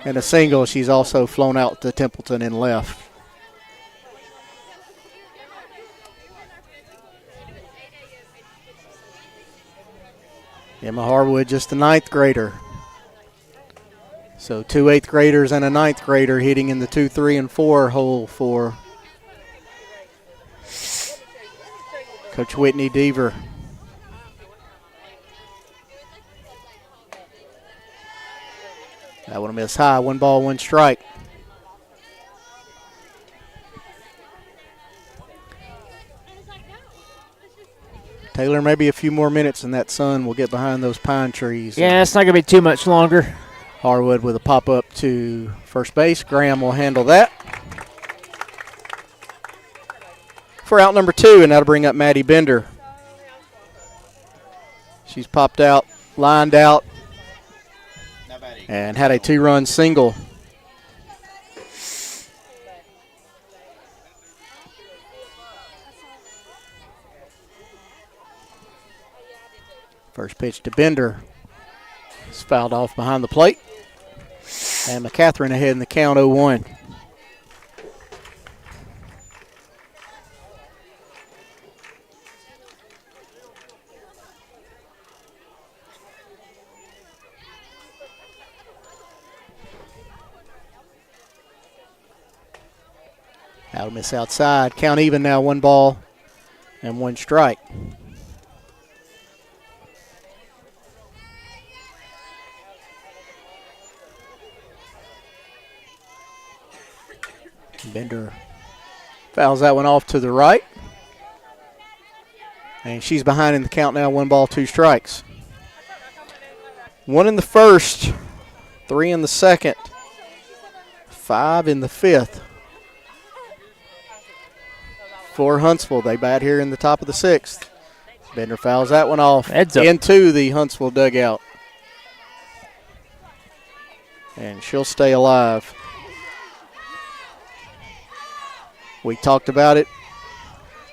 and a single. She's also flown out to Templeton in left. Emma Harwood, just a 9th grader. So 2 8th graders and a 9th grader hitting in the 2, 3, and 4 hole for Coach Whitney Deaver. That one missed high. 1 ball, 1 strike. Taylor, maybe a few more minutes and that sun will get behind those pine trees. Yeah, it's not going to be too much longer. Harwood with a pop-up to first base. Graham will handle that. For out number 2, and that'll bring up Maddie Bender. She's popped out, lined out, and had a 2-run single. First pitch to Bender. It's fouled off behind the plate. And McCathron ahead in the count 0-1. That'll miss outside. Count even now, 1 ball and 1 strike. Bender fouls that one off to the right. And she's behind in the count now, 1 ball, 2 strikes. 1 in the first, 3 in the second, 5 in the fifth. for Huntsville. They bat here in the top of the 6th. Bender fouls that one off Heads up. into the Huntsville dugout. And she'll stay alive. We talked about it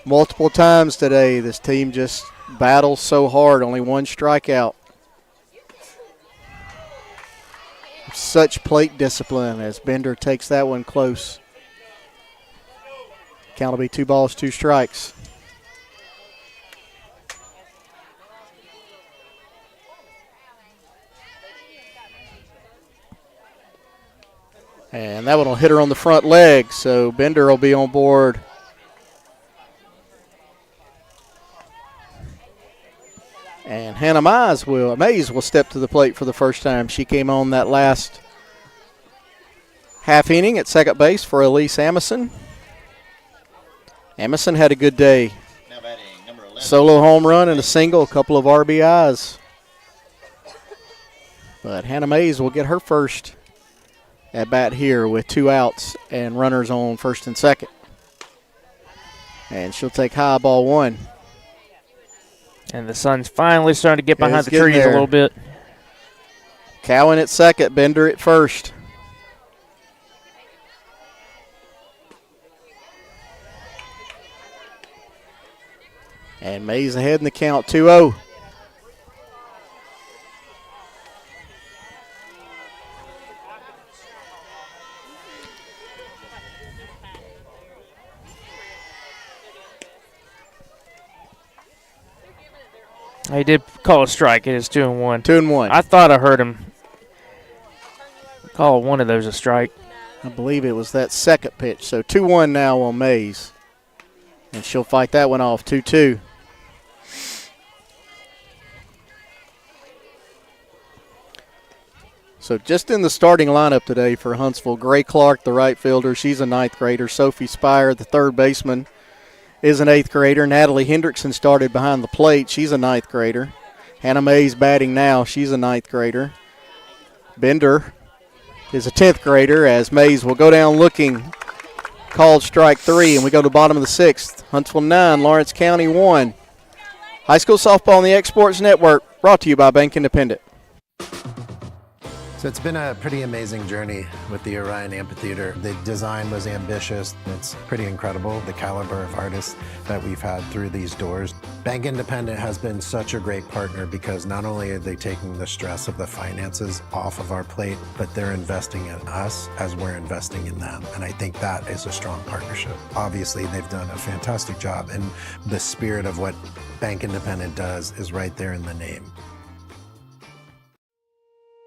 multiple times today. This team just battles so hard, only one strikeout. Such plate discipline as Bender takes that one close. Count will be 2 balls, 2 strikes. And that one will hit her on the front leg, so Bender will be on board. And Hannah Mays will step to the plate for the first time. She came on that last half inning at second base for Elise Amison. Amison had a good day. Solo home run and a single, a couple of RBIs. But Hannah Mays will get her first at bat here with 2 outs and runners on first and second. And she'll take high, ball 1. And the sun's finally starting to get behind the trees a little bit. Cowan at second, Bender at first. And Mays ahead in the count, 2-0. He did call a strike. It is 2-1. 2-1. I thought I heard him call one of those a strike. I believe it was that second pitch. So 2-1 now on Mays. And she'll fight that one off, 2-2. So just in the starting lineup today for Huntsville, Gray Clark, the right fielder, she's a 9th grader. Sophie Spire, the third baseman, is an 8th grader. Natalie Hendrickson started behind the plate. She's a 9th grader. Hannah Mays batting now. She's a 9th grader. Bender is a 10th grader as Mays will go down looking. Called strike 3, and we go to the bottom of the 6th. Huntsville 9, Lawrence County 1. High school softball on the X Sports Network, brought to you by Bank Independent. So it's been a pretty amazing journey with the Orion Amphitheater. The design was ambitious. It's pretty incredible, the caliber of artists that we've had through these doors. Bank Independent has been such a great partner because not only are they taking the stress of the finances off of our plate, but they're investing in us as we're investing in them. And I think that is a strong partnership. Obviously, they've done a fantastic job, and the spirit of what Bank Independent does is right there in the name.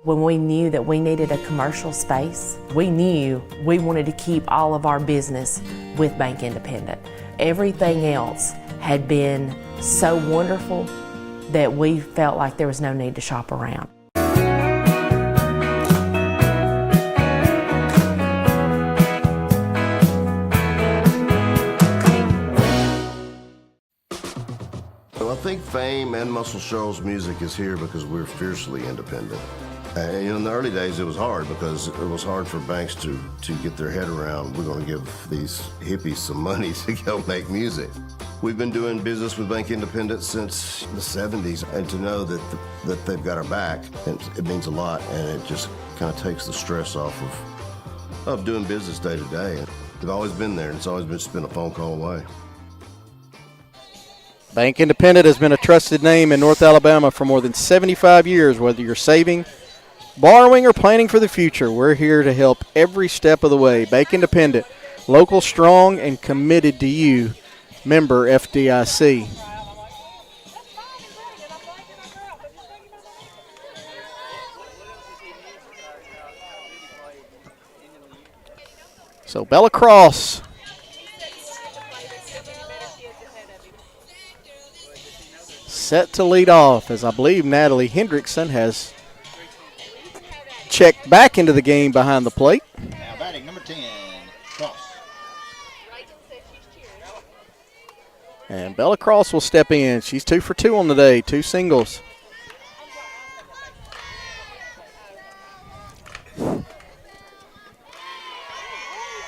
When we knew that we needed a commercial space, we knew we wanted to keep all of our business with Bank Independent. Everything else had been so wonderful that we felt like there was no need to shop around. Well, I think Fame and Muscle Shoals music is here because we're fiercely independent. And in the early days, it was hard because it was hard for banks to get their head around, we're going to give these hippies some money to go make music. We've been doing business with Bank Independent since the 70s, and to know that they've got our back, it means a lot, and it just kind of takes the stress off of doing business day to day. They've always been there, and it's always just been a phone call away. Bank Independent has been a trusted name in North Alabama for more than 75 years, whether you're saving, borrowing, or planning for the future. We're here to help every step of the way. Bank Independent, local, strong, and committed to you. Member FDIC. So Bella Cross set to lead off, as I believe Natalie Hendrickson has checked back into the game behind the plate. Now batting number 10, Cross. And Bella Cross will step in. She's 2 for 2 on the day, 2 singles.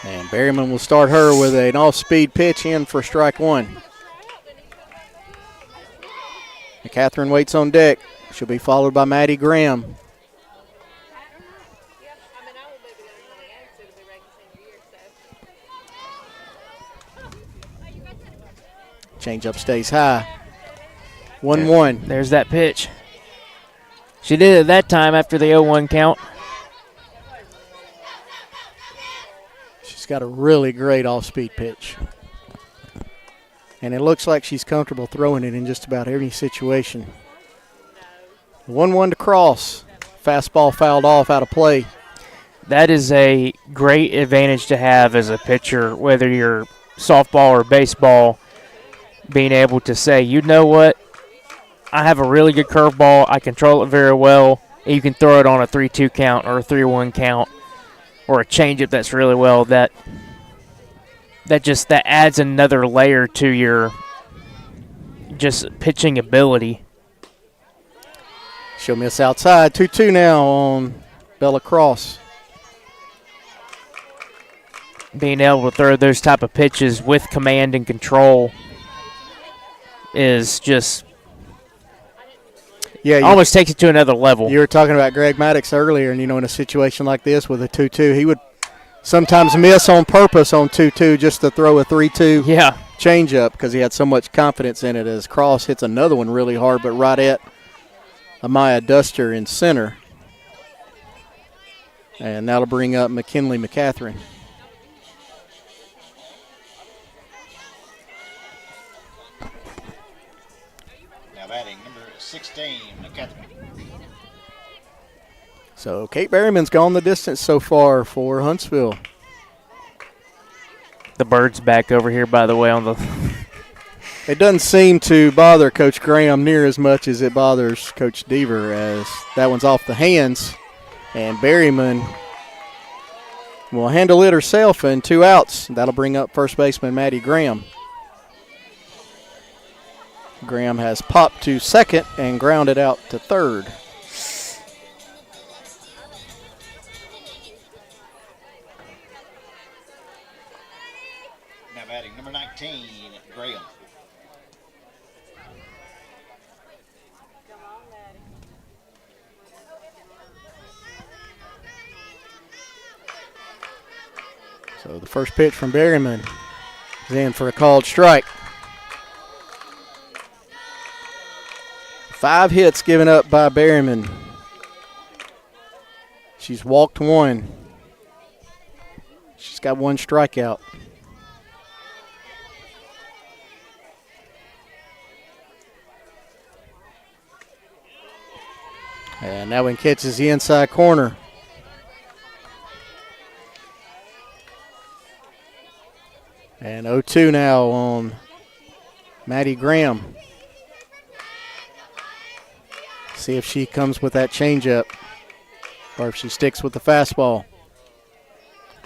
And Berryman will start her with an off-speed pitch in for strike one. And Catherine waits on deck. She'll be followed by Maddie Graham. Changeup stays high. 1-1. There's that pitch. She did it that time after the 0-1 count. She's got a really great off-speed pitch. And it looks like she's comfortable throwing it in just about every situation. 1-1 to Cross. Fastball fouled off out of play. That is a great advantage to have as a pitcher, whether you're softball or baseball, being able to say, you know what, I have a really good curveball, I control it very well, and you can throw it on a 3-2 count or a 3-1 count or a changeup that's really well. That adds another layer to your just pitching ability. She'll miss outside. 2-2 now on Bella Cross. Being able to throw those type of pitches with command and control is just almost takes it to another level. You were talking about Greg Maddox earlier, and in a situation like this with a 2-2, he would sometimes miss on purpose on 2-2 just to throw a 3-2 changeup because he had so much confidence in it as Cross hits another one really hard, but right at Amaya Duster in center. And that'll bring up McKinley McCatherine. Now batting number 16, McCatherine. So Kate Berryman's gone the distance so far for Huntsville. The bird's back over here, by the way, on the It doesn't seem to bother Coach Graham near as much as it bothers Coach Deaver, as that one's off the hands. And Berryman will handle it herself, and 2 outs. That'll bring up first baseman Maddie Graham. Graham has popped to second and grounded out to third. Now batting number 19, Graham. So the first pitch from Berryman is in for a called strike. 5 hits given up by Berryman. She's walked 1. She's got 1 strikeout. And that one catches the inside corner. And 0-2 now on Maddie Graham. See if she comes with that changeup or if she sticks with the fastball.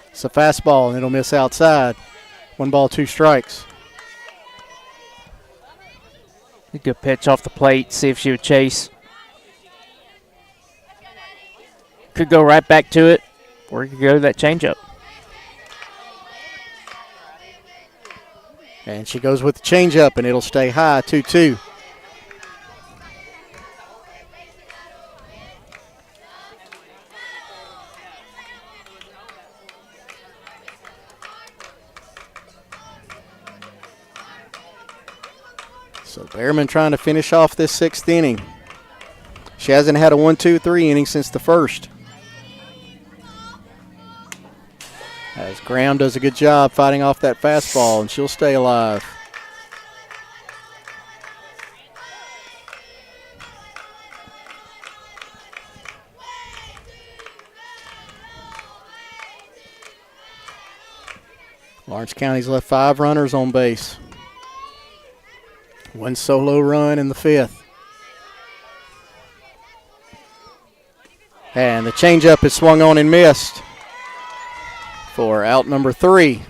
It's a fastball and it'll miss outside. 1 ball, 2 strikes. A good pitch off the plate, see if she would chase. Could go right back to it, or you could go to that changeup. And she goes with the changeup, and it'll stay high, 2-2. So Berryman trying to finish off this 6th inning. She hasn't had a 1-2-3 inning since the first. As Graham does a good job fighting off that fastball, and she'll stay alive. Lawrence County's left 5 runners on base. 1 solo run in the 5th. And the changeup is swung on and missed for out number 3.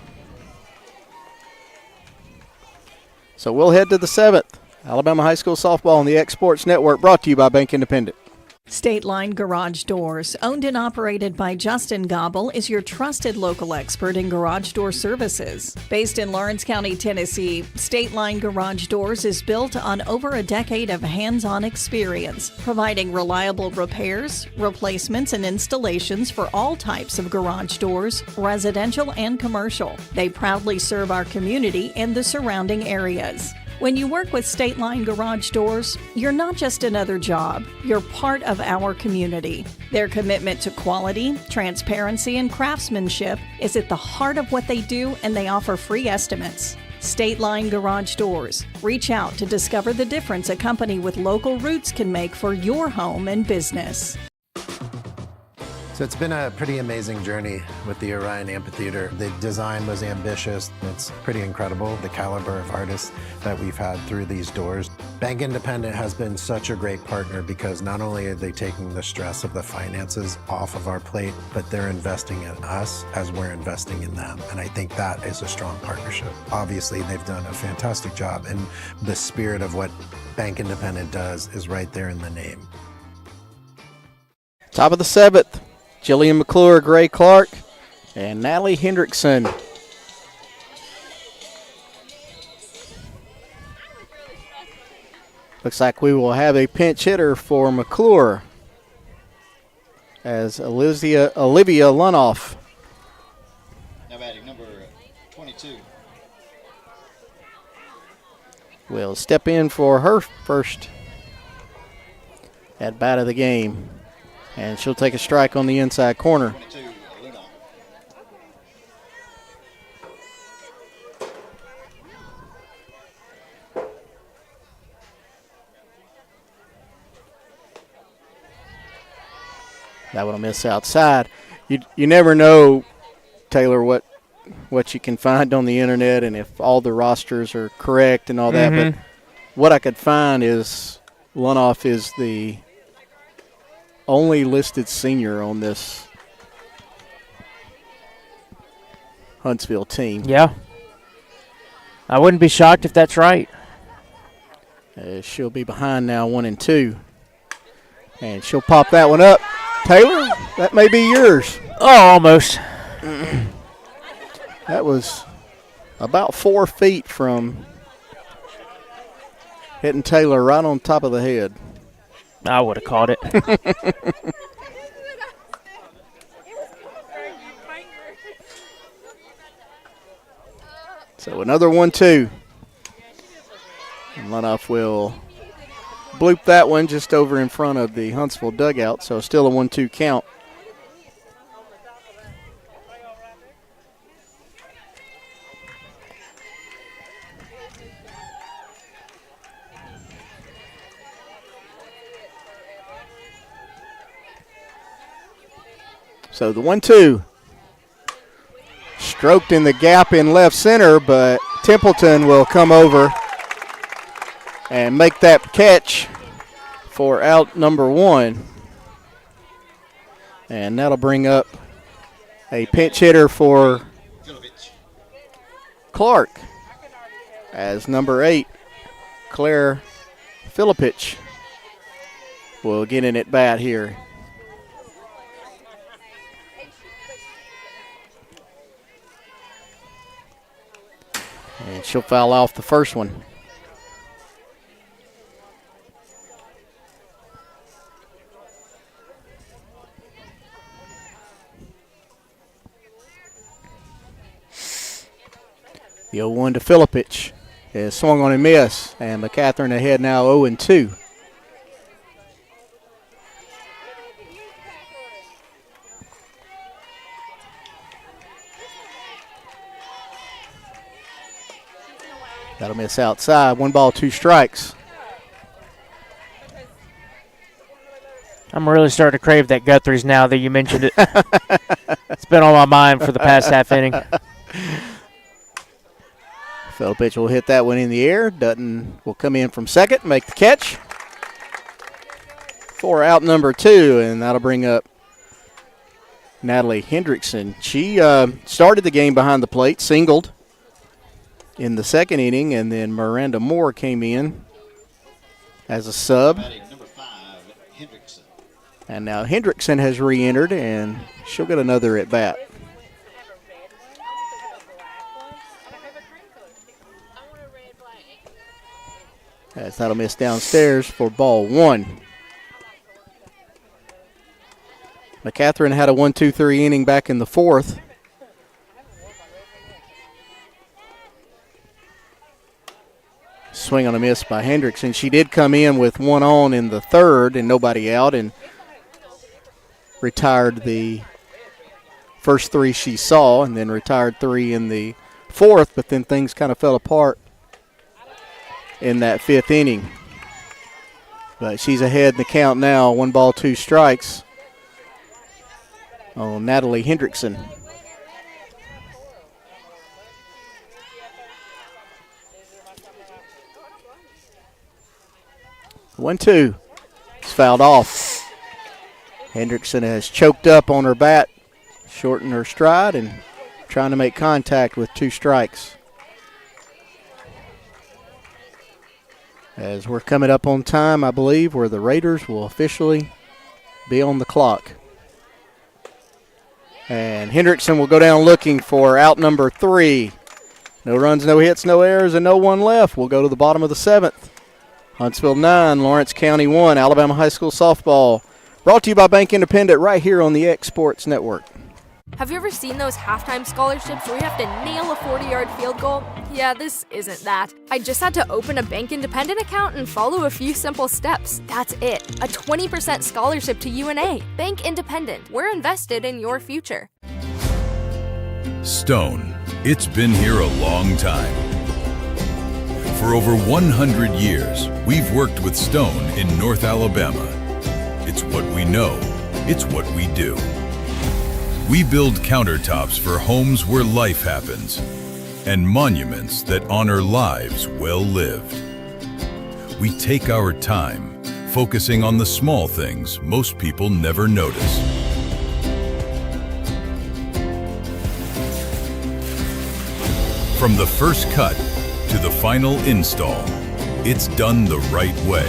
So we'll head to the 7th. Alabama High School Softball on the X Sports Network, brought to you by Bank Independent. State Line Garage Doors, owned and operated by Justin Gobble, is your trusted local expert in garage door services. Based in Lawrence County, Tennessee, State Line Garage Doors is built on over a decade of hands-on experience, providing reliable repairs, replacements, and installations for all types of garage doors, residential and commercial. They proudly serve our community and the surrounding areas. When you work with State Line Garage Doors, you're not just another job, you're part of our community. Their commitment to quality, transparency, and craftsmanship is at the heart of what they do, and they offer free estimates. State Line Garage Doors. Reach out to discover the difference a company with local roots can make for your home and business. So it's been a pretty amazing journey with the Orion Amphitheater. The design was ambitious. It's pretty incredible, the caliber of artists that we've had through these doors. Bank Independent has been such a great partner because not only are they taking the stress of the finances off of our plate, but they're investing in us as we're investing in them. And I think that is a strong partnership. Obviously, they've done a fantastic job, and the spirit of what Bank Independent does is right there in the name. Top of the 7th. Jillian McClure, Gray Clark, and Natalie Hendrickson. Looks like we will have a pinch hitter for McClure as Olivia Lunoff. Now batting number 22. Will step in for her first at bat of the game. And she'll take a strike on the inside corner. That one will miss outside. You never know, Taylor, what you can find on the internet and if all the rosters are correct and all that. But what I could find is Lunoff is the only listed senior on this Huntsville team. Yeah. I wouldn't be shocked if that's right. She'll be behind now 1-2. And she'll pop that one up. Taylor, that may be yours. Oh, almost. That was about 4 feet from hitting Taylor right on top of the head. I would have caught it. So another 1-2. And Lunoff will bloop that one just over in front of the Huntsville dugout, so still a 1-2 count. So the 1-2. Stroked in the gap in left center, but Templeton will come over and make that catch for out number 1. And that'll bring up a pinch hitter for Clark as number 8, Claire Filipich, will get in at bat here. And she'll foul off the first one. The 0-1 to Filipich is swung on a miss, and McCatherine ahead now 0-2. That'll miss outside. 1 ball, 2 strikes. I'm really starting to crave that Guthrie's now that you mentioned it. It's been on my mind for the past half inning. Filipich will hit that one in the air. Dutton will come in from second, make the catch for out number 2, and that'll bring up Natalie Hendrickson. She started the game behind the plate, singled in the second inning, and then Miranda Moore came in as a sub. Number 5, Hendrickson. And now Hendrickson has re-entered, and she'll get another at bat. As that'll miss downstairs for ball one. McCatherine had a 1-2-3 inning back in the fourth. Swing on a miss by Hendrickson. She did come in with one on in the third and nobody out, and retired the first three she saw, and then retired three in the fourth, but then things kind of fell apart in that fifth inning. But she's ahead in the count now, 1 ball, 2 strikes on Natalie Hendrickson. One, two. It's fouled off. Hendrickson has choked up on her bat, shortened her stride, and trying to make contact with 2 strikes. As we're coming up on time, I believe, where the Raiders will officially be on the clock. And Hendrickson will go down looking for out number 3. No runs, no hits, no errors, and no one left. We'll go to the bottom of the 7th. Huntsville 9, Lawrence County 1, Alabama High School softball. Brought to you by Bank Independent right here on the X Sports Network. Have you ever seen those halftime scholarships where you have to nail a 40-yard field goal? Yeah, this isn't that. I just had to open a Bank Independent account and follow a few simple steps. That's it. A 20% scholarship to UNA. Bank Independent. We're invested in your future. Stone. It's been here a long time. For over 100 years, we've worked with Stone in North Alabama. It's what we know. It's what we do. We build countertops for homes where life happens and monuments that honor lives well lived. We take our time, focusing on the small things most people never notice. From the first cut to the final install, it's done the right way.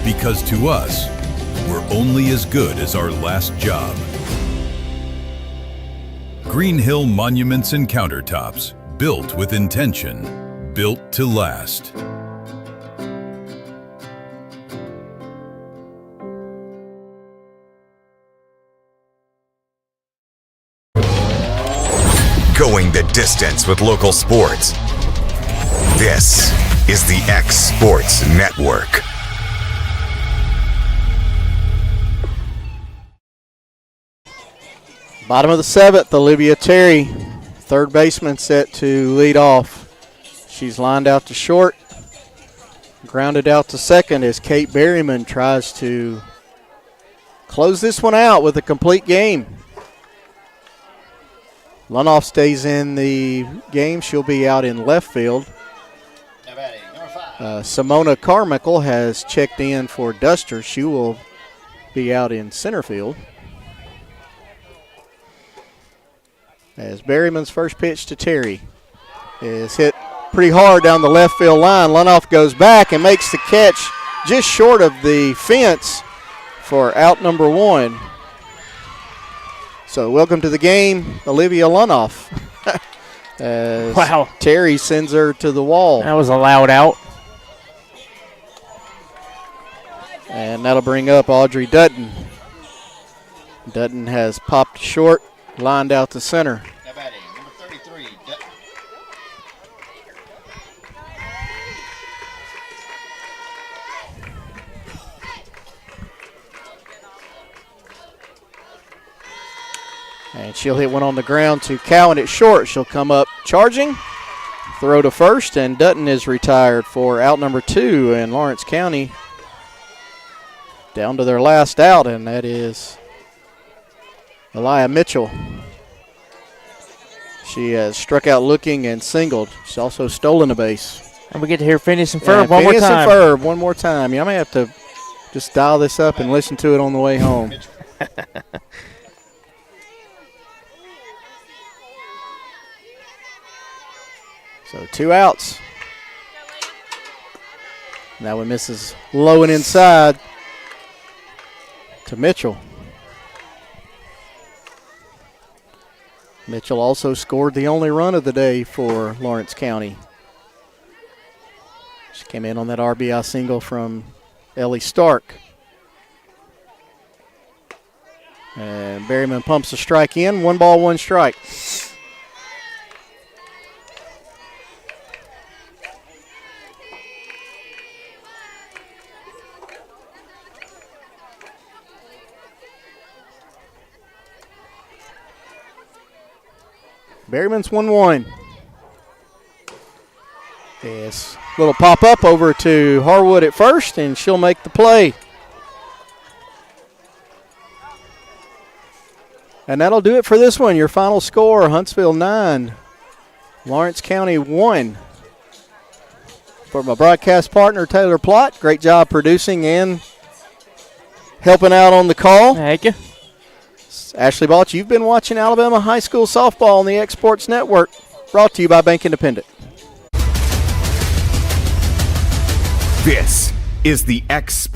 Because to us, we're only as good as our last job. Green Hill Monuments and Countertops, built with intention, built to last. Going the distance with local sports. This is the X Sports Network. Bottom of the 7th, Olivia Terry, third baseman, set to lead off. She's lined out to short, grounded out to second as Kate Berryman tries to close this one out with a complete game. Lunoff stays in the game. She'll be out in left field. Simona Carmichael has checked in for Duster. She will be out in center field. As Berryman's first pitch to Terry is hit pretty hard down the left field line. Lunoff goes back and makes the catch just short of the fence for out number 1. So welcome to the game, Olivia Lunoff. Wow. Terry sends her to the wall. That was a loud out. And that'll bring up Audrey Dutton. Dutton has popped short, lined out to center. Now batting, number 33, Dutton. And she'll hit one on the ground to Cowan at short. She'll come up charging, throw to first, and Dutton is retired for out number 2, and Lawrence County down to their last out, and that is Elia Mitchell. She has struck out looking and singled. She's also stolen a base. And we get to hear Phineas and Ferb one more time. Phineas and Ferb one more time. Yeah, I may have to just dial this up and listen to it on the way home. So 2 outs. That one misses low and inside. to Mitchell. Mitchell also scored the only run of the day for Lawrence County. She came in on that RBI single from Ellie Stark. And Berryman pumps a strike in. 1 ball, 1 strike. Berryman's 1-1. Yes, little pop up over to Harwood at first, and she'll make the play. And that'll do it for this one. Your final score, Huntsville 9, Lawrence County 1. For my broadcast partner, Taylor Plott, great job producing and helping out on the call. Thank you. Ashley Balch, you've been watching Alabama High School Softball on the X Sports Network, brought to you by Bank Independent. This is the X